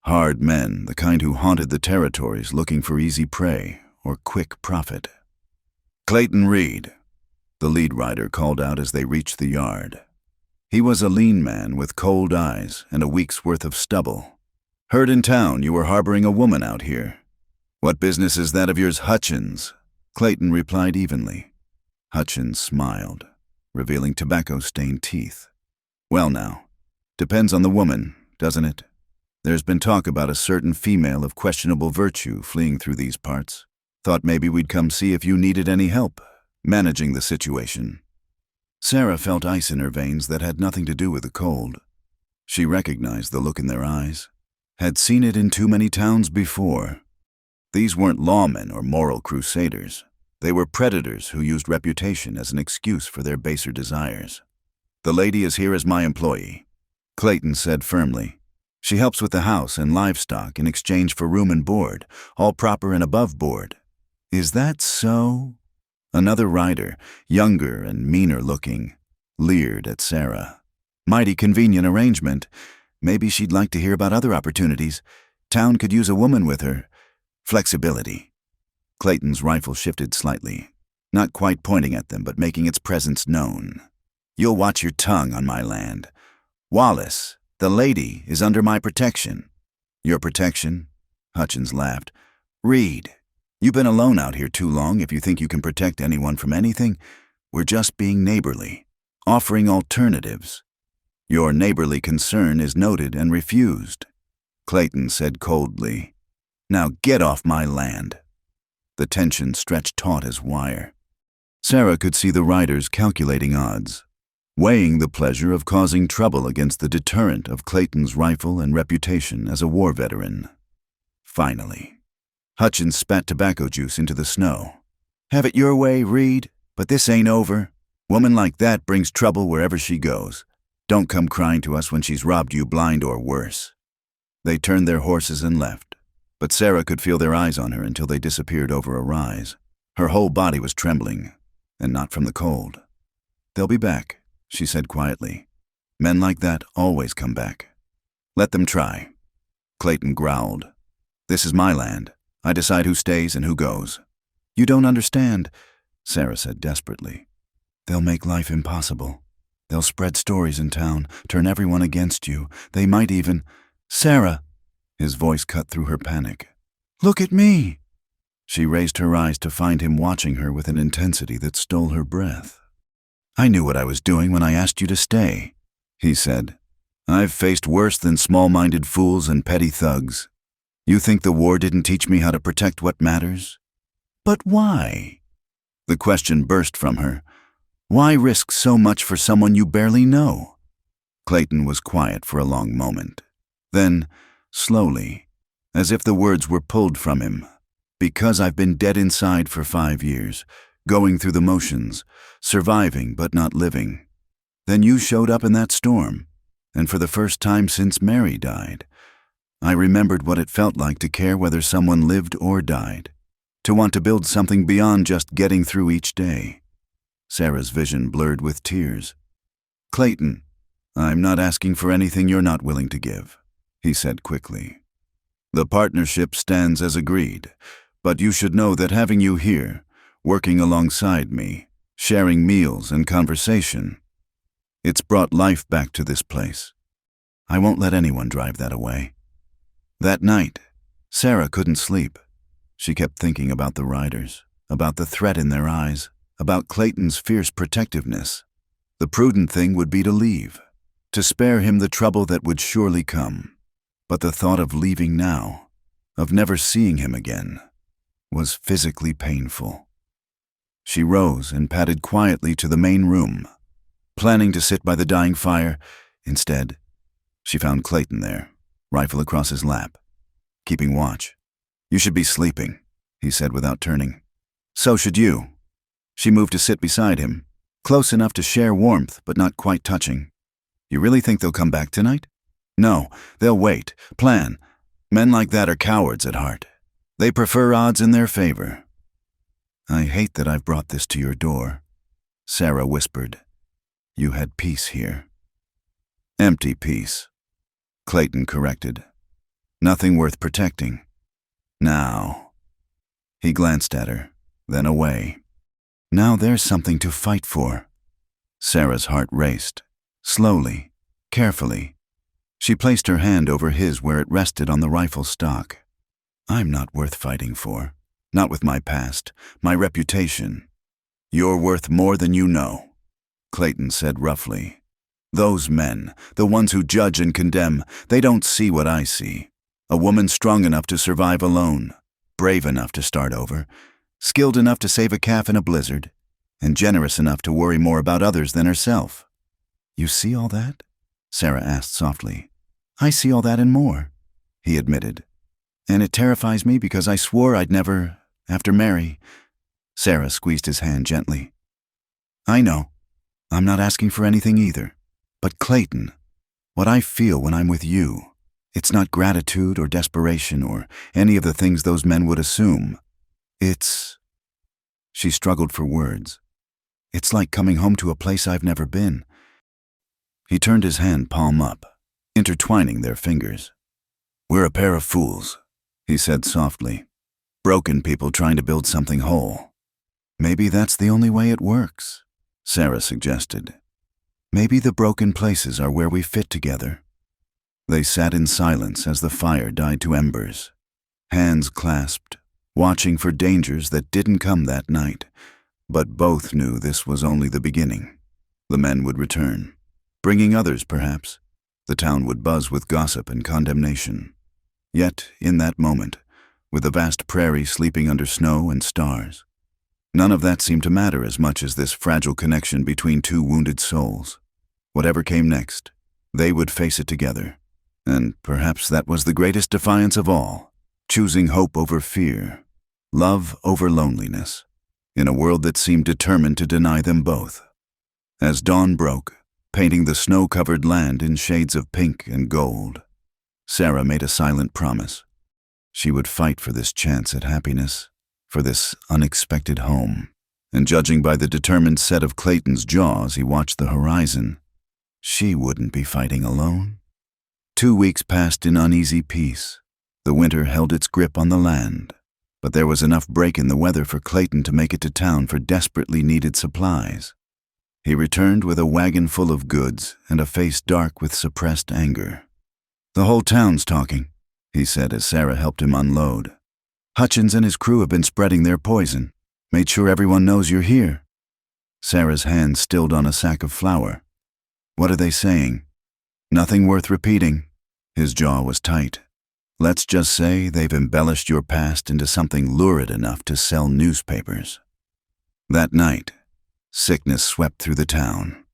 Hard men, the kind who haunted the territories looking for easy prey or quick profit. "Clayton Reed," the lead rider called out as they reached the yard. He was a lean man with cold eyes and a week's worth of stubble. "Heard in town you were harboring a woman out here." "What business is that of yours, Hutchins?" Clayton replied evenly. Hutchins smiled, revealing tobacco-stained teeth. "Well now, depends on the woman, doesn't it? There's been talk about a certain female of questionable virtue fleeing through these parts. Thought maybe we'd come see if you needed any help managing the situation." Sarah felt ice in her veins that had nothing to do with the cold. She recognized the look in their eyes, had seen it in too many towns before. These weren't lawmen or moral crusaders. They were predators who used reputation as an excuse for their baser desires. "The lady is here as my employee," Clayton said firmly. "She helps with the house and livestock in exchange for room and board, all proper and above board." "Is that so?" Another rider, younger and meaner looking, leered at Sarah. "Mighty convenient arrangement. Maybe she'd like to hear about other opportunities. Town could use a woman with her. Flexibility." Clayton's rifle shifted slightly, not quite pointing at them but making its presence known. "You'll watch your tongue on my land. Wallace, the lady is under my protection." "Your protection?" Hutchins laughed. "Reed, you've been alone out here too long if you think you can protect anyone from anything. We're just being neighborly, offering alternatives." "Your neighborly concern is noted and refused," Clayton said coldly. "Now get off my land." The tension stretched taut as wire. Sarah could see the riders calculating odds, weighing the pleasure of causing trouble against the deterrent of Clayton's rifle and reputation as a war veteran. Finally, Hutchins spat tobacco juice into the snow. "Have it your way, Reed, but this ain't over. Woman like that brings trouble wherever she goes. Don't come crying to us when she's robbed you blind or worse." They turned their horses and left, but Sarah could feel their eyes on her until they disappeared over a rise. Her whole body was trembling, and not from the cold. "They'll be back," she said quietly. "Men like that always come back." "Let them try." Clayton growled. "This is my land. I decide who stays and who goes." "You don't understand," Sarah said desperately. "They'll make life impossible. They'll spread stories in town, turn everyone against you. They might even—" "Sarah!" His voice cut through her panic. "Look at me!" She raised her eyes to find him watching her with an intensity that stole her breath. "I knew what I was doing when I asked you to stay," he said. "I've faced worse than small-minded fools and petty thugs. You think the war didn't teach me how to protect what matters? But why?" The question burst from her. "Why risk so much for someone you barely know?" Clayton was quiet for a long moment. Then, slowly, as if the words were pulled from him, "Because I've been dead inside for 5 years, going through the motions, surviving but not living. Then you showed up in that storm, and for the first time since Mary died, I remembered what it felt like to care whether someone lived or died, to want to build something beyond just getting through each day. Sarah's vision blurred with tears. "Clayton, I'm not asking for anything you're not willing to give," he said quickly. "The partnership stands as agreed, but you should know that having you here, working alongside me, sharing meals and conversation, it's brought life back to this place. I won't let anyone drive that away." That night, Sarah couldn't sleep. She kept thinking about the riders, about the threat in their eyes, about Clayton's fierce protectiveness. The prudent thing would be to leave, to spare him the trouble that would surely come. But the thought of leaving now, of never seeing him again, was physically painful. She rose and padded quietly to the main room, planning to sit by the dying fire. Instead, she found Clayton there, rifle across his lap, keeping watch. "You should be sleeping," he said without turning. "So should you." She moved to sit beside him, close enough to share warmth but not quite touching. "You really think they'll come back tonight?" "No, they'll wait, plan. Men like that are cowards at heart. They prefer odds in their favor." "I hate that I've brought this to your door," Sarah whispered. "You had peace here." "Empty peace," Clayton corrected. "Nothing worth protecting. Now." He glanced at her, then away. "Now there's something to fight for." Sarah's heart raced. Slowly, carefully, she placed her hand over his where it rested on the rifle stock. "I'm not worth fighting for. Not with my past, my reputation." "You're worth more than you know," Clayton said roughly. "Those men, the ones who judge and condemn, they don't see what I see. A woman strong enough to survive alone, brave enough to start over, skilled enough to save a calf in a blizzard, and generous enough to worry more about others than herself." "You see all that?" Sarah asked softly. "I see all that and more," he admitted. "And it terrifies me because I swore I'd never, after Mary." Sarah squeezed his hand gently. "I know. I'm not asking for anything either. But Clayton, what I feel when I'm with you, it's not gratitude or desperation or any of the things those men would assume. It's—" She struggled for words. "It's like coming home to a place I've never been." He turned his hand palm up, intertwining their fingers. "We're a pair of fools," he said softly. "Broken people trying to build something whole." "Maybe that's the only way it works," Sarah suggested. "Maybe the broken places are where we fit together." They sat in silence as the fire died to embers, hands clasped, watching for dangers that didn't come that night. But both knew this was only the beginning. The men would return, bringing others perhaps. The town would buzz with gossip and condemnation. Yet, in that moment, with the vast prairie sleeping under snow and stars, none of that seemed to matter as much as this fragile connection between two wounded souls. Whatever came next, they would face it together. And perhaps that was the greatest defiance of all, choosing hope over fear, love over loneliness, in a world that seemed determined to deny them both. As dawn broke, painting the snow-covered land in shades of pink and gold, Sarah made a silent promise. She would fight for this chance at happiness, for this unexpected home. And judging by the determined set of Clayton's jaw as he watched the horizon, she wouldn't be fighting alone. 2 weeks passed in uneasy peace. The winter held its grip on the land, but there was enough break in the weather for Clayton to make it to town for desperately needed supplies. He returned with a wagon full of goods and a face dark with suppressed anger. "The whole town's talking," he said as Sarah helped him unload. "Hutchins and his crew have been spreading their poison. Made sure everyone knows you're here." Sarah's hand stilled on a sack of flour. "What are they saying?" "Nothing worth repeating." His jaw was tight. "Let's just say they've embellished your past into something lurid enough to sell newspapers." That night, sickness swept through the town.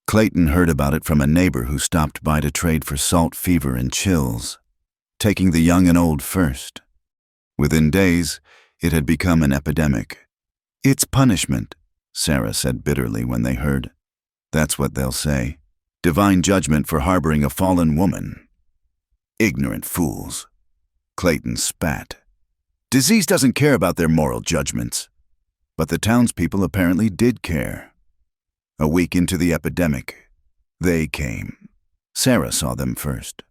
Clayton heard about it from a neighbor who stopped by to trade for salt fever and chills, taking the young and old first. Within days, it had become an epidemic. "It's punishment," Sarah said bitterly when they heard. "That's what they'll say. Divine judgment for harboring a fallen woman." "Ignorant fools." Clayton spat. "Disease doesn't care about their moral judgments." But the townspeople apparently did care. A week into the epidemic, they came. Sarah saw them first.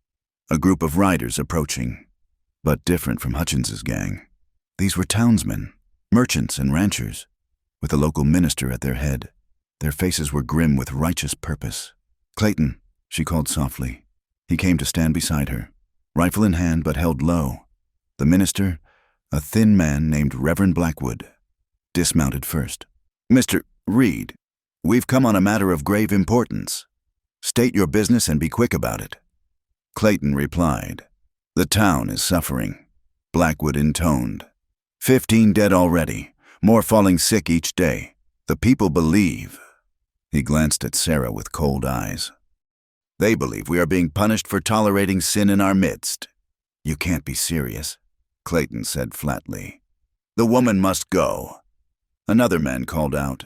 A group of riders approaching, but different from Hutchins's gang. These were townsmen, merchants and ranchers, with a local minister at their head. Their faces were grim with righteous purpose. "Clayton," she called softly. He came to stand beside her, rifle in hand but held low. The minister, a thin man named Reverend Blackwood, dismounted first. "Mr. Reed, we've come on a matter of grave importance. State your business and be quick about it." Clayton replied, "The town is suffering," Blackwood intoned. 15 dead already, more falling sick each day. The people believe." He glanced at Sarah with cold eyes. "They believe we are being punished for tolerating sin in our midst." "You can't be serious," Clayton said flatly. "The woman must go." Another man called out,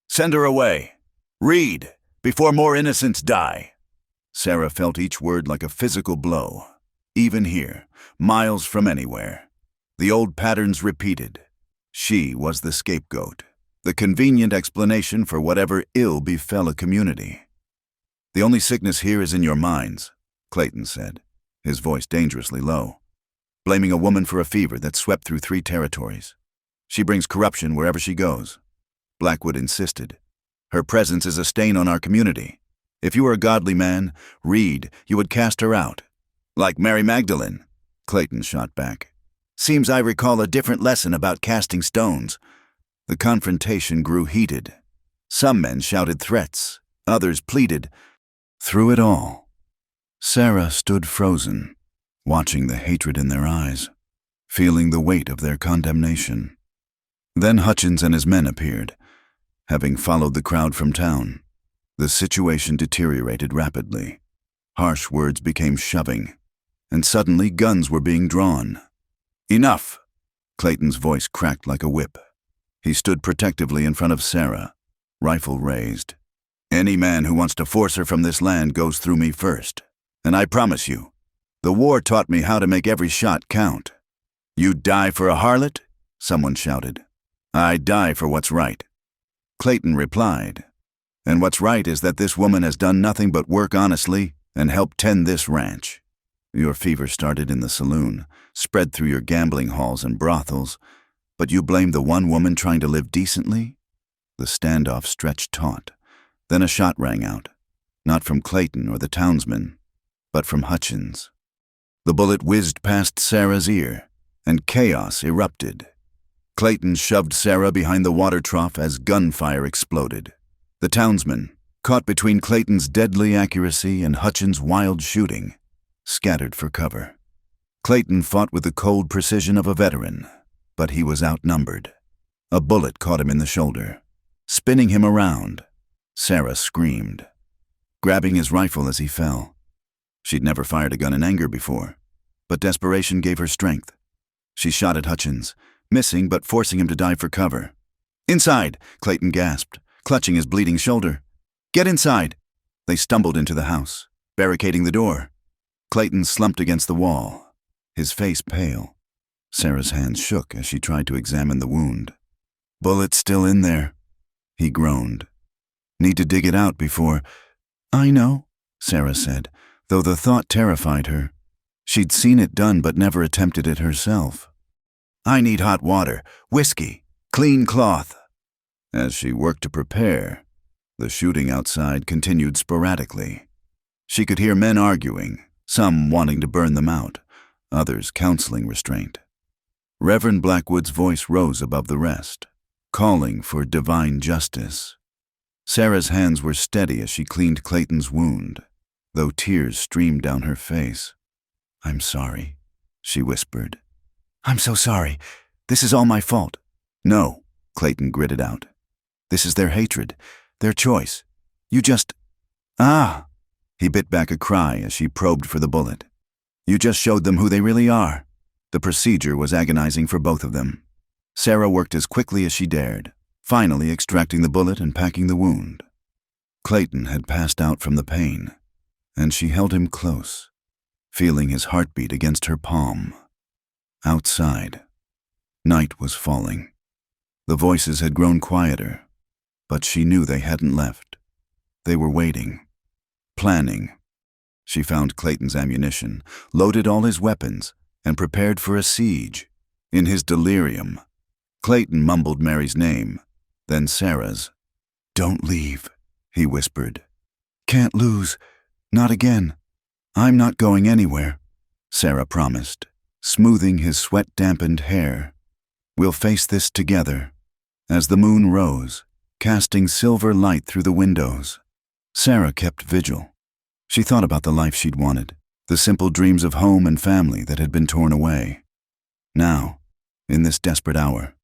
"Send her away. Reed, before more innocents die." Sarah felt each word like a physical blow. Even here, miles from anywhere, the old patterns repeated. She was the scapegoat, the convenient explanation for whatever ill befell a community. "The only sickness here is in your minds," Clayton said, his voice dangerously low, "blaming a woman for a fever that swept through 3 territories. She brings corruption wherever she goes." Blackwood insisted. "Her presence is a stain on our community. If you were a godly man, Reed, you would cast her out." "Like Mary Magdalene," Clayton shot back. "Seems I recall a different lesson about casting stones." The confrontation grew heated. Some men shouted threats, others pleaded. Through it all, Sarah stood frozen, watching the hatred in their eyes, feeling the weight of their condemnation. Then Hutchins and his men appeared, having followed the crowd from town. The situation deteriorated rapidly. Harsh words became shoving, and suddenly guns were being drawn. "Enough!" Clayton's voice cracked like a whip. He stood protectively in front of Sarah, rifle raised. "Any man who wants to force her from this land goes through me first. And I promise you, the war taught me how to make every shot count." "You die for a harlot?" someone shouted. "I die for what's right." Clayton replied, "And what's right is that this woman has done nothing but work honestly and help tend this ranch. Your fever started in the saloon, spread through your gambling halls and brothels, but you blame the one woman trying to live decently?" The standoff stretched taut. Then a shot rang out, not from Clayton or the townsmen, but from Hutchins. The bullet whizzed past Sarah's ear, and chaos erupted. Clayton shoved Sarah behind the water trough as gunfire exploded. The townsmen, caught between Clayton's deadly accuracy and Hutchins' wild shooting, scattered for cover. Clayton fought with the cold precision of a veteran, but he was outnumbered. A bullet caught him in the shoulder, spinning him around. Sarah screamed, grabbing his rifle as he fell. She'd never fired a gun in anger before, but desperation gave her strength. She shot at Hutchins, missing but forcing him to dive for cover. "Inside!" Clayton gasped, clutching his bleeding shoulder. "Get inside!" They stumbled into the house, barricading the door. Clayton slumped against the wall, his face pale. Sarah's hands shook as she tried to examine the wound. "Bullet's still in there," he groaned. "Need to dig it out before—" "I know," Sarah said, though the thought terrified her. She'd seen it done but never attempted it herself. "I need hot water, whiskey, clean cloth." As she worked to prepare, the shooting outside continued sporadically. She could hear men arguing, some wanting to burn them out, others counseling restraint. Reverend Blackwood's voice rose above the rest, calling for divine justice. Sarah's hands were steady as she cleaned Clayton's wound, though tears streamed down her face. "I'm sorry," she whispered. "I'm so sorry. This is all my fault." "No," Clayton gritted out. "This is their hatred, their choice. You just—" "Ah!" He bit back a cry as she probed for the bullet. "You just showed them who they really are." The procedure was agonizing for both of them. Sarah worked as quickly as she dared, finally extracting the bullet and packing the wound. Clayton had passed out from the pain, and she held him close, feeling his heartbeat against her palm. Outside, night was falling. The voices had grown quieter, but she knew they hadn't left. They were waiting, planning. She found Clayton's ammunition, loaded all his weapons, and prepared for a siege. In his delirium, Clayton mumbled Mary's name, then Sarah's. "Don't leave," he whispered. "Can't lose. Not again." "I'm not going anywhere," Sarah promised, smoothing his sweat-dampened hair. "We'll face this together." As the moon rose, casting silver light through the windows, Sarah kept vigil. She thought about the life she'd wanted, the simple dreams of home and family that had been torn away. Now, in this desperate hour,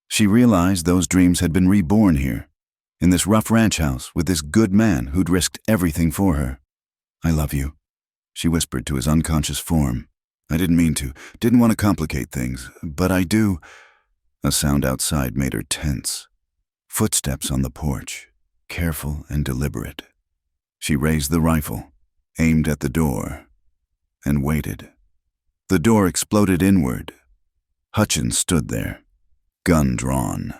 she realized those dreams had been reborn here, in this rough ranch house with this good man who'd risked everything for her. "I love you," she whispered to his unconscious form. "I didn't mean to, didn't want to complicate things, but I do." A sound outside made her tense. Footsteps on the porch, careful and deliberate. She raised the rifle, aimed at the door, and waited. The door exploded inward. Hutchins stood there, gun drawn,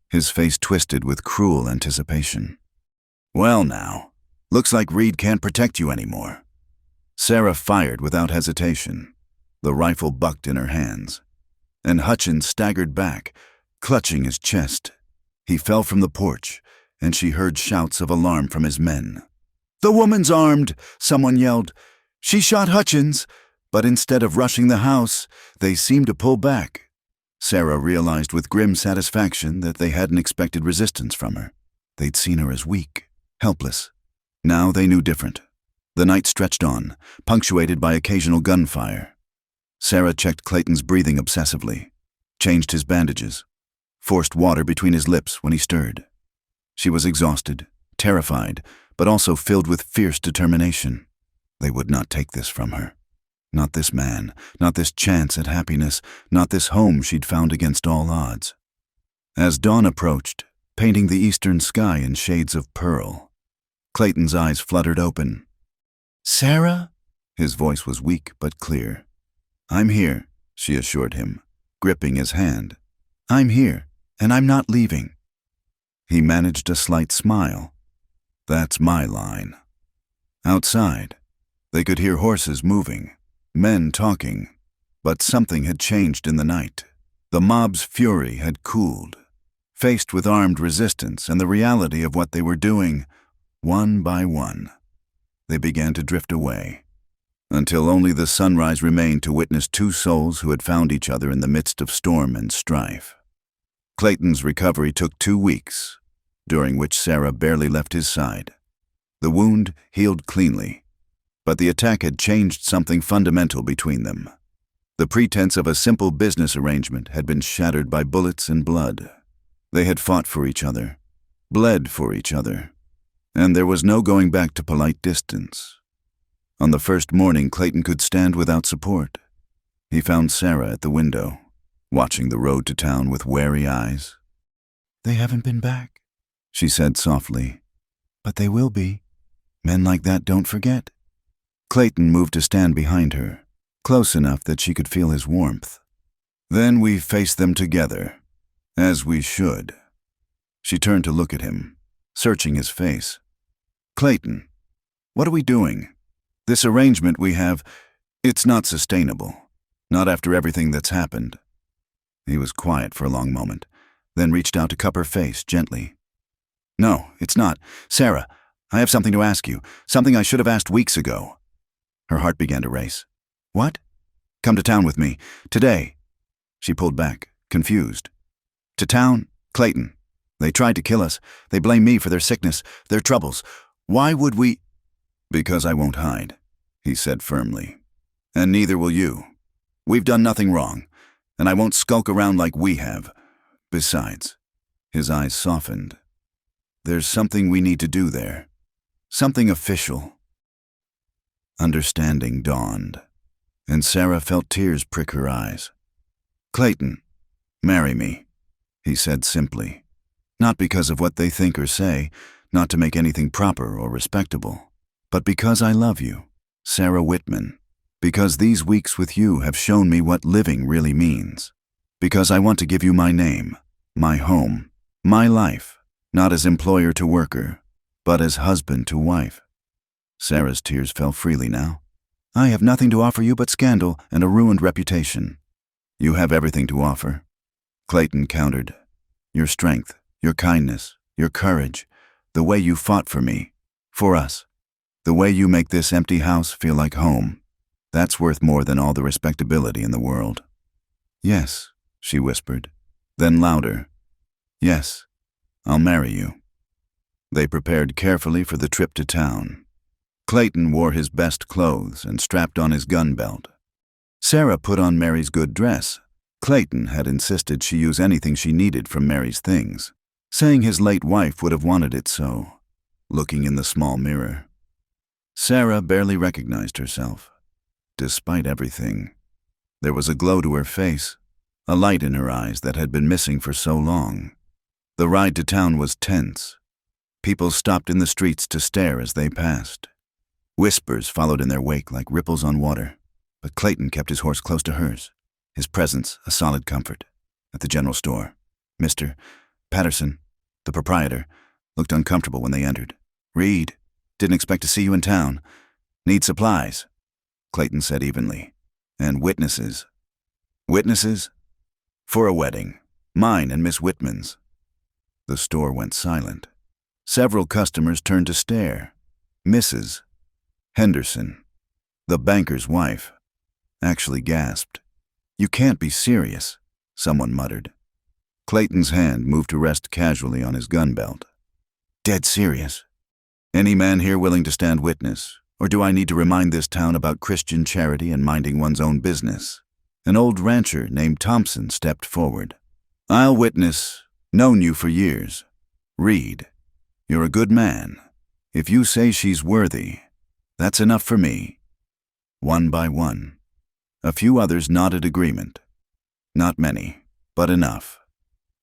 his face twisted with cruel anticipation. "Well now, looks like Reed can't protect you anymore." Sarah fired without hesitation. The rifle bucked in her hands, and Hutchins staggered back, clutching his chest. He fell from the porch, and she heard shouts of alarm from his men. "The woman's armed," someone yelled. "She shot Hutchins." But instead of rushing the house, they seemed to pull back. Sarah realized with grim satisfaction that they hadn't expected resistance from her. They'd seen her as weak, helpless. Now they knew different. The night stretched on, punctuated by occasional gunfire. Sarah checked Clayton's breathing obsessively, changed his bandages, forced water between his lips when he stirred. She was exhausted, terrified, but also filled with fierce determination. They would not take this from her. Not this man, not this chance at happiness, not this home she'd found against all odds. As dawn approached, painting the eastern sky in shades of pearl, Clayton's eyes fluttered open. "Sarah?" His voice was weak but clear. "I'm here," she assured him, gripping his hand. "I'm here, and I'm not leaving." He managed a slight smile. "That's my line." Outside, they could hear horses moving, men talking, but something had changed in the night. The mob's fury had cooled. Faced with armed resistance and the reality of what they were doing, one by one, they began to drift away, until only the sunrise remained to witness two souls who had found each other in the midst of storm and strife. Clayton's recovery took 2 weeks, during which Sarah barely left his side. The wound healed cleanly, but the attack had changed something fundamental between them. The pretense of a simple business arrangement had been shattered by bullets and blood. They had fought for each other, bled for each other, and there was no going back to polite distance. On the first morning, Clayton could stand without support. He found Sarah at the window, watching the road to town with wary eyes. "They haven't been back," she said softly. "But they will be. Men like that don't forget." Clayton moved to stand behind her, close enough that she could feel his warmth. "Then we face them together, as we should." She turned to look at him, searching his face. "Clayton, what are we doing? This arrangement we have, it's not sustainable. Not after everything that's happened." He was quiet for a long moment, then reached out to cup her face gently. "No, it's not. Sarah, I have something to ask you, something I should have asked weeks ago." Her heart began to race. "What?" "Come to town with me. Today." She pulled back, confused. "To town? Clayton. They tried to kill us. They blame me for their sickness, their troubles. Why would we—" "Because I won't hide," he said firmly. "And neither will you. We've done nothing wrong, and I won't skulk around like we have. Besides," his eyes softened, "there's something we need to do there. Something official." Understanding dawned, and Sarah felt tears prick her eyes. "Clayton, marry me," he said simply. "Not because of what they think or say, not to make anything proper or respectable, but because I love you, Sarah Whitman. Because these weeks with you have shown me what living really means. Because I want to give you my name, my home, my life, not as employer to worker, but as husband to wife. Sarah's tears fell freely now. I have nothing to offer you but scandal and a ruined reputation. You have everything to offer, Clayton countered. Your strength, your kindness, your courage, the way you fought for me, for us, the way you make this empty house feel like home. That's worth more than all the respectability in the world. Yes, she whispered. Then louder. Yes, I'll marry you. They prepared carefully for the trip to town. Clayton wore his best clothes and strapped on his gun belt. Sarah put on Mary's good dress. Clayton had insisted she use anything she needed from Mary's things, saying his late wife would have wanted it so, looking in the small mirror. Sarah barely recognized herself. Despite everything, there was a glow to her face, a light in her eyes that had been missing for so long. The ride to town was tense. People stopped in the streets to stare as they passed. Whispers followed in their wake like ripples on water, but Clayton kept his horse close to hers, his presence a solid comfort. At the general store, Mr. Patterson, the proprietor, looked uncomfortable when they entered. Reed, didn't expect to see you in town. Need supplies, Clayton said evenly. And witnesses. Witnesses? For a wedding. Mine and Miss Whitman's. The store went silent. Several customers turned to stare. Mrs. Henderson, the banker's wife, actually gasped. You can't be serious, someone muttered. Clayton's hand moved to rest casually on his gun belt. Dead serious. Any man here willing to stand witness, or do I need to remind this town about Christian charity and minding one's own business? An old rancher named Thompson stepped forward. I'll witness. Known you for years. Reed, you're a good man. If you say she's worthy, that's enough for me. One by one. A few others nodded agreement. Not many, but enough.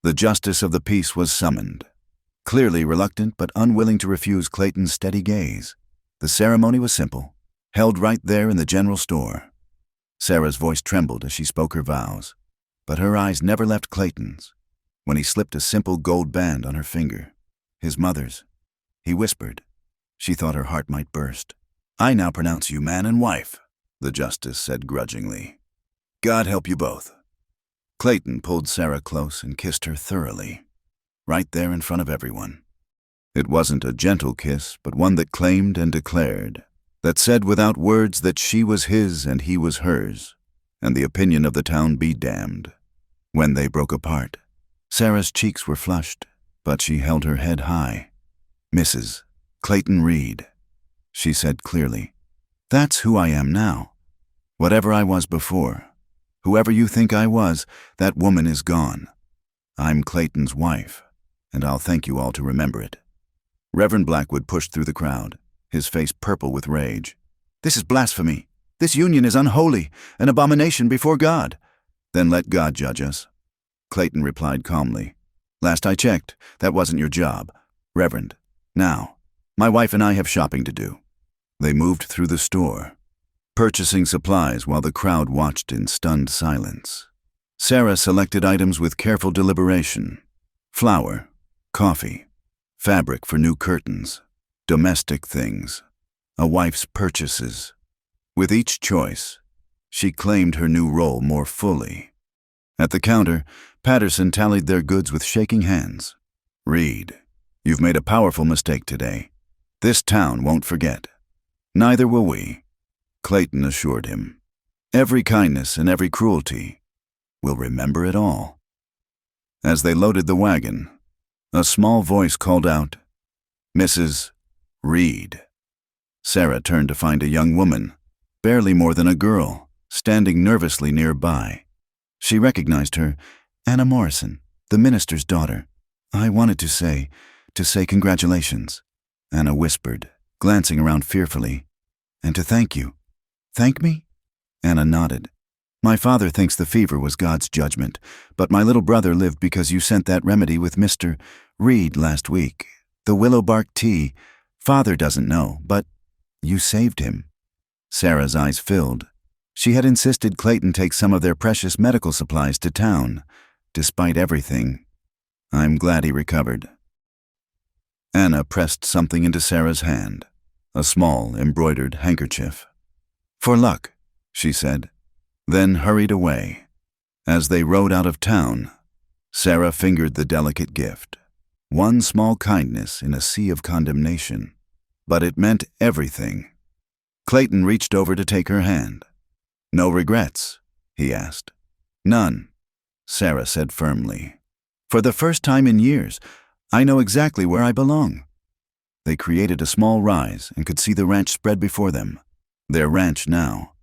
The justice of the peace was summoned. Clearly reluctant but unwilling to refuse Clayton's steady gaze. The ceremony was simple, held right there in the general store. Sarah's voice trembled as she spoke her vows, but her eyes never left Clayton's. When he slipped a simple gold band on her finger, his mother's, he whispered. She thought her heart might burst. I now pronounce you man and wife, the justice said grudgingly. God help you both. Clayton pulled Sarah close and kissed her thoroughly, right there in front of everyone. It wasn't a gentle kiss, but one that claimed and declared, that said without words that she was his and he was hers, and the opinion of the town be damned. When they broke apart, Sarah's cheeks were flushed, but she held her head high. Mrs. Clayton Reed, she said clearly. That's who I am now. Whatever I was before, whoever you think I was, that woman is gone. I'm Clayton's wife, and I'll thank you all to remember it. Reverend Blackwood pushed through the crowd, his face purple with rage. This is blasphemy. This union is unholy, an abomination before God. Then let God judge us. Clayton replied calmly. Last I checked, that wasn't your job. Reverend, now, my wife and I have shopping to do. They moved through the store, purchasing supplies while the crowd watched in stunned silence. Sarah selected items with careful deliberation. Flour, coffee, fabric for new curtains, domestic things, a wife's purchases. With each choice, she claimed her new role more fully. At the counter, Patterson tallied their goods with shaking hands. Reed, you've made a powerful mistake today. This town won't forget. Neither will we, Clayton assured him. Every kindness and every cruelty, we'll remember it all. As they loaded the wagon, a small voice called out, Mrs. Reed. Sarah turned to find a young woman, barely more than a girl, standing nervously nearby. She recognized her, Anna Morrison, the minister's daughter. I wanted to say congratulations, Anna whispered, glancing around fearfully. And to thank you. Thank me? Anna nodded. My father thinks the fever was God's judgment, but my little brother lived because you sent that remedy with Mr. Reed last week. The willow bark tea. Father doesn't know, but you saved him. Sarah's eyes filled. She had insisted Clayton take some of their precious medical supplies to town, despite everything. I'm glad he recovered. Anna pressed something into Sarah's hand, a small embroidered handkerchief. "For luck," she said, then hurried away. As they rode out of town, Sarah fingered the delicate gift. One small kindness in a sea of condemnation, but it meant everything. Clayton reached over to take her hand. "No regrets?" he asked. "None," Sarah said firmly. "For the first time in years, I know exactly where I belong." They created a small rise and could see the ranch spread before them. Their ranch now.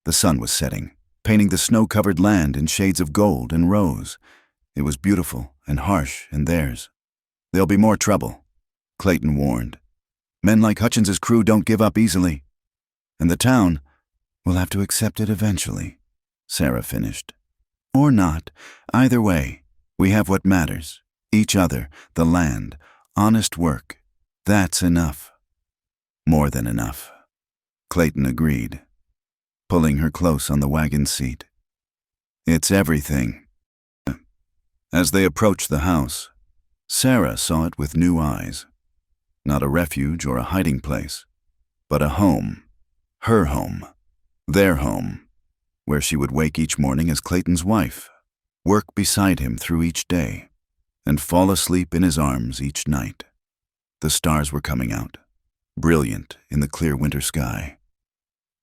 The sun was setting, painting the snow-covered land in shades of gold and rose. It was beautiful and harsh in theirs. "There'll be more trouble," Clayton warned. "Men like Hutchins's crew don't give up easily. And the town will have to accept it eventually," Sarah finished. "Or not. Either way, we have what matters. Each other, the land, honest work. That's enough." "More than enough," Clayton agreed, pulling her close on the wagon seat. "It's everything." As they approached the house, Sarah saw it with new eyes. Not a refuge or a hiding place, but a home. Her home. Their home. Where she would wake each morning as Clayton's wife, work beside him through each day, and fall asleep in his arms each night. The stars were coming out, brilliant in the clear winter sky.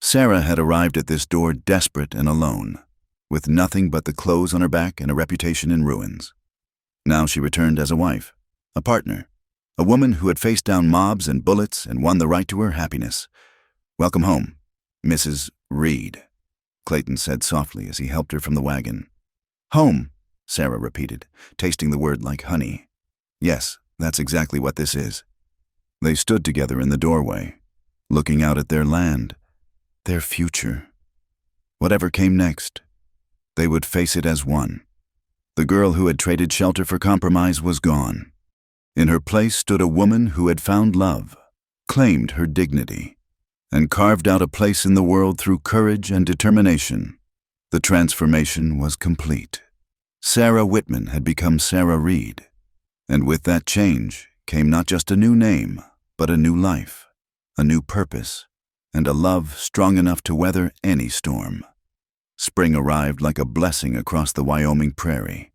Sarah had arrived at this door desperate and alone, with nothing but the clothes on her back and a reputation in ruins. Now she returned as a wife, a partner, a woman who had faced down mobs and bullets and won the right to her happiness. "Welcome home, Mrs. Reed," Clayton said softly as he helped her from the wagon. "Home," Sarah repeated, tasting the word like honey. "Yes, that's exactly what this is." They stood together in the doorway, looking out at their land, their future. Whatever came next, they would face it as one. The girl who had traded shelter for compromise was gone. In her place stood a woman who had found love, claimed her dignity, and carved out a place in the world through courage and determination. The transformation was complete. Sarah Whitman had become Sarah Reed, and with that change came not just a new name, but a new life, a new purpose, and a love strong enough to weather any storm. Spring arrived like a blessing across the Wyoming prairie,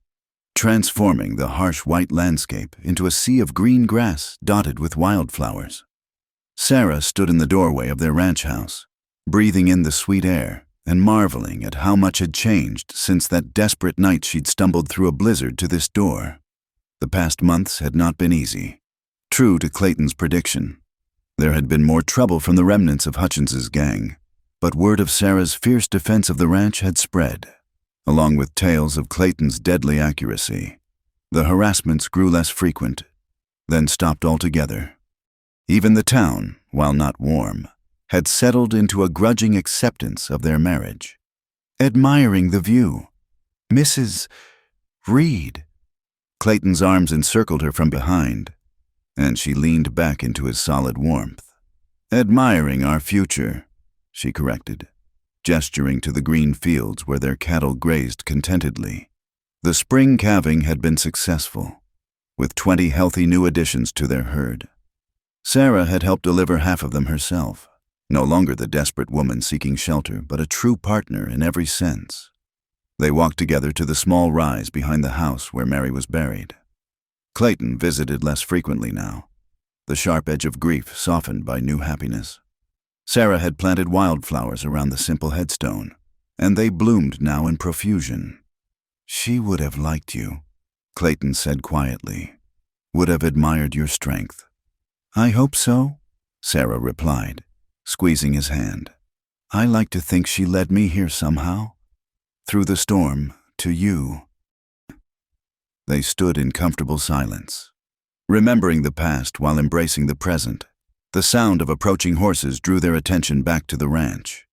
transforming the harsh white landscape into a sea of green grass dotted with wildflowers. Sarah stood in the doorway of their ranch house, breathing in the sweet air and marveling at how much had changed since that desperate night she'd stumbled through a blizzard to this door. The past months had not been easy. True to Clayton's prediction, there had been more trouble from the remnants of Hutchins's gang, but word of Sarah's fierce defense of the ranch had spread, along with tales of Clayton's deadly accuracy. The harassments grew less frequent, then stopped altogether. Even the town, while not warm, had settled into a grudging acceptance of their marriage. "Admiring the view. Mrs. Reed." Clayton's arms encircled her from behind, and she leaned back into his solid warmth. "Admiring our future," she corrected, gesturing to the green fields where their cattle grazed contentedly. The spring calving had been successful, with 20 healthy new additions to their herd. Sarah had helped deliver half of them herself, no longer the desperate woman seeking shelter, but a true partner in every sense. They walked together to the small rise behind the house where Mary was buried. Clayton visited less frequently now, the sharp edge of grief softened by new happiness. Sarah had planted wildflowers around the simple headstone, and they bloomed now in profusion. "She would have liked you," Clayton said quietly, "would have admired your strength." "I hope so," Sarah replied, squeezing his hand. "I like to think she led me here somehow, through the storm, to you." They stood in comfortable silence, remembering the past while embracing the present. The sound of approaching horses drew their attention back to the ranch.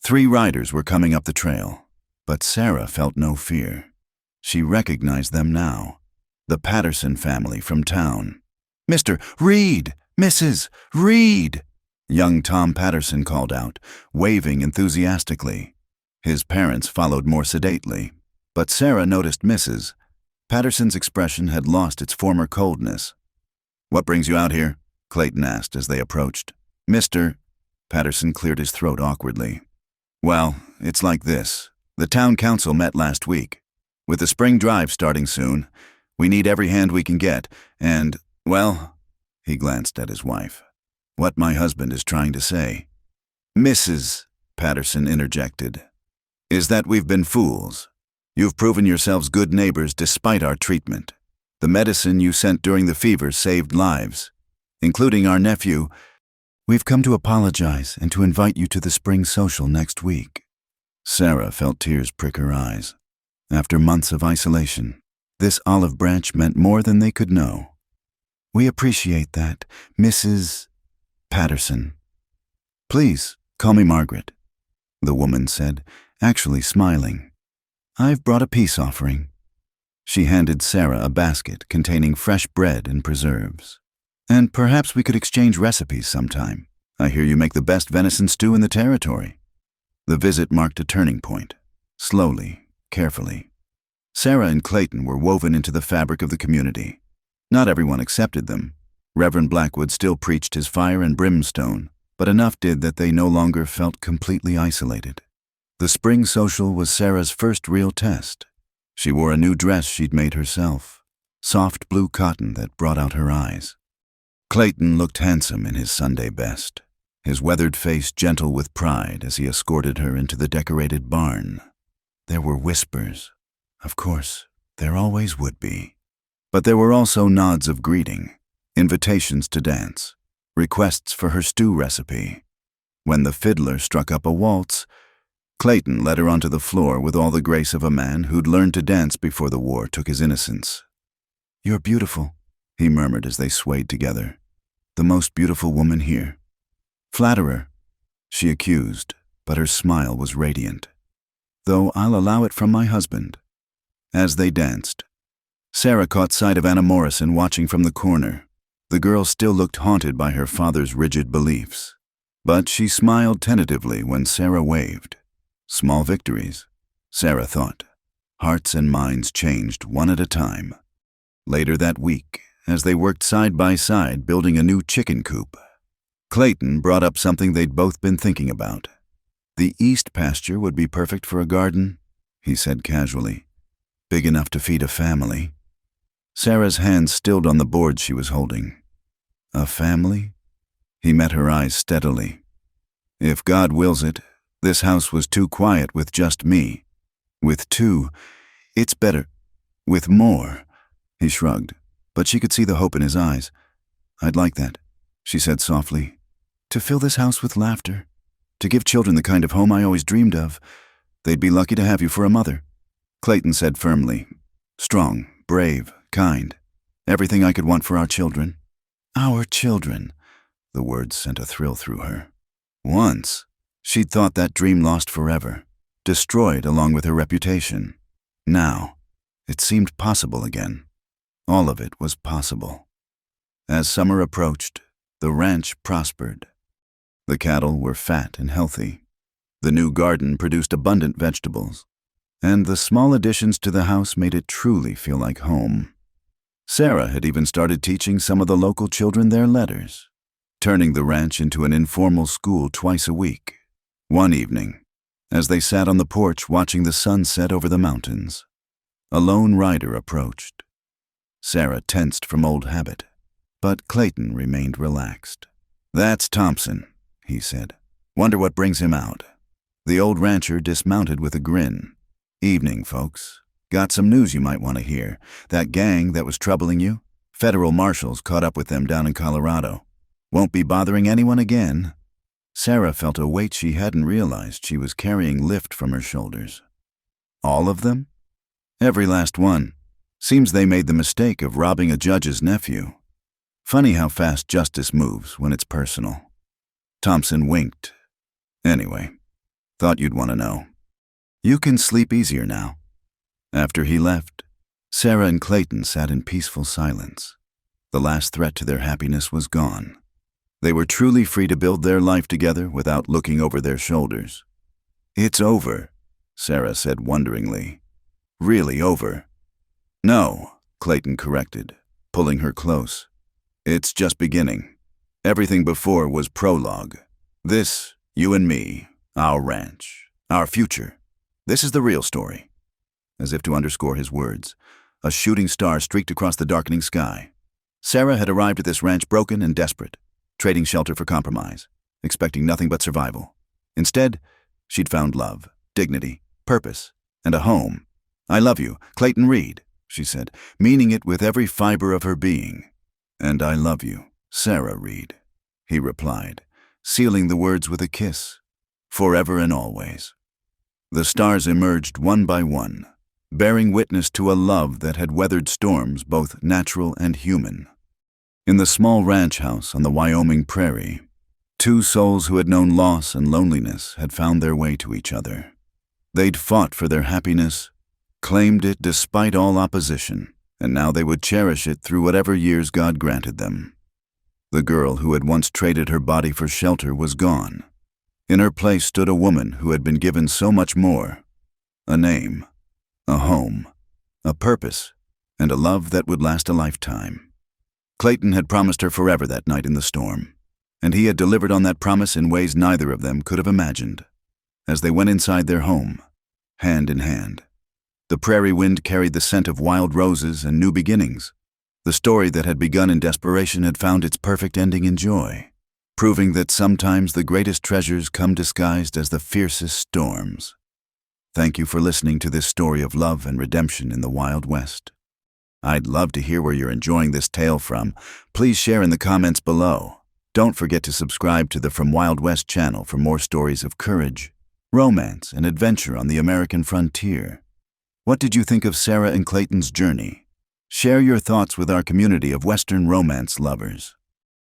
3 riders were coming up the trail, but Sarah felt no fear. She recognized them now, the Patterson family from town. "Mr. Reed! Mrs. Reed!" Young Tom Patterson called out, waving enthusiastically. His parents followed more sedately, but Sarah noticed Mrs. Patterson's expression had lost its former coldness. "What brings you out here?" Clayton asked as they approached. "Mr." Patterson cleared his throat awkwardly. "Well, it's like this. The town council met last week. With the spring drive starting soon, we need every hand we can get, and, well," he glanced at his wife, "what my husband is trying to say, Mrs. Patterson interjected, is that we've been fools. You've proven yourselves good neighbors despite our treatment. The medicine you sent during the fever saved lives, including our nephew. We've come to apologize and to invite you to the spring social next week." Sarah felt tears prick her eyes. After months of isolation, this olive branch meant more than they could know. "We appreciate that, Mrs. Patterson." "Please, call me Margaret," the woman said, actually smiling. "I've brought a peace offering." She handed Sarah a basket containing fresh bread and preserves. "And perhaps we could exchange recipes sometime. I hear you make the best venison stew in the territory." The visit marked a turning point. Slowly, carefully. Sarah and Clayton were woven into the fabric of the community. Not everyone accepted them. Reverend Blackwood still preached his fire and brimstone, but enough did that they no longer felt completely isolated. The spring social was Sarah's first real test. She wore a new dress she'd made herself, soft blue cotton that brought out her eyes. Clayton looked handsome in his Sunday best, his weathered face gentle with pride as he escorted her into the decorated barn. There were whispers. Of course, there always would be. But there were also nods of greeting, invitations to dance, requests for her stew recipe. When the fiddler struck up a waltz, Clayton led her onto the floor with all the grace of a man who'd learned to dance before the war took his innocence. "You're beautiful," he murmured as they swayed together. "The most beautiful woman here." "Flatterer," she accused, but her smile was radiant. "Though I'll allow it from my husband." As they danced, Sarah caught sight of Anna Morrison watching from the corner. The girl still looked haunted by her father's rigid beliefs. But she smiled tentatively when Sarah waved. Small victories, Sarah thought. Hearts and minds changed one at a time. Later that week, as they worked side by side building a new chicken coop, Clayton brought up something they'd both been thinking about. "The east pasture would be perfect for a garden," he said casually. "Big enough to feed a family." Sarah's hands stilled on the board she was holding. "A family?" He met her eyes steadily. "If God wills it, this house was too quiet with just me. With two, it's better. With more." He shrugged, but she could see the hope in his eyes. "I'd like that," she said softly. "To fill this house with laughter. To give children the kind of home I always dreamed of. They'd be lucky to have you for a mother." Clayton said firmly. "Strong, brave, kind. Everything I could want for our children." "Our children." The words sent a thrill through her. Once, she'd thought that dream lost forever, destroyed along with her reputation. Now, it seemed possible again. All of it was possible. As summer approached, the ranch prospered. The cattle were fat and healthy. The new garden produced abundant vegetables. And the small additions to the house made it truly feel like home. Sarah had even started teaching some of the local children their letters, turning the ranch into an informal school twice a week. One evening, as they sat on the porch watching the sun set over the mountains, a lone rider approached. Sarah tensed from old habit, but Clayton remained relaxed. "That's Thompson," he said. "Wonder what brings him out." The old rancher dismounted with a grin. "Evening, folks. Got some news you might want to hear. That gang that was troubling you? Federal marshals caught up with them down in Colorado. Won't be bothering anyone again." Sarah felt a weight she hadn't realized she was carrying lift from her shoulders. "All of them?" "Every last one. Seems they made the mistake of robbing a judge's nephew. Funny how fast justice moves when it's personal." Thompson winked. "Anyway, thought you'd want to know. You can sleep easier now." After he left, Sarah and Clayton sat in peaceful silence. The last threat to their happiness was gone. They were truly free to build their life together without looking over their shoulders. "It's over," Sarah said wonderingly. "Really over." "No," Clayton corrected, pulling her close. It's just beginning. Everything before was prologue. This, you and me, our ranch, our future. This is the real story. As if to underscore his words, a shooting star streaked across the darkening sky. Sarah had arrived at this ranch broken and desperate, trading shelter for compromise, expecting nothing but survival. Instead, she'd found love, dignity, purpose, and a home. "I love you, Clayton Reed," she said, meaning it with every fiber of her being. "And I love you, Sarah Reed," he replied, sealing the words with a kiss, forever and always. The stars emerged one by one, bearing witness to a love that had weathered storms, both natural and human. In the small ranch house on the Wyoming prairie, two souls who had known loss and loneliness had found their way to each other. They'd fought for their happiness, claimed it despite all opposition, and now they would cherish it through whatever years God granted them. The girl who had once traded her body for shelter was gone. In her place stood a woman who had been given so much more: a name, a home, a purpose, and a love that would last a lifetime. Clayton had promised her forever that night in the storm, and he had delivered on that promise in ways neither of them could have imagined. As they went inside their home, hand in hand, the prairie wind carried the scent of wild roses and new beginnings. The story that had begun in desperation had found its perfect ending in joy, proving that sometimes the greatest treasures come disguised as the fiercest storms. Thank you for listening to this story of love and redemption in the Wild West. I'd love to hear where you're enjoying this tale from. Please share in the comments below. Don't forget to subscribe to the From Wild West channel for more stories of courage, romance, and adventure on the American frontier. What did you think of Sarah and Clayton's journey? Share your thoughts with our community of Western romance lovers.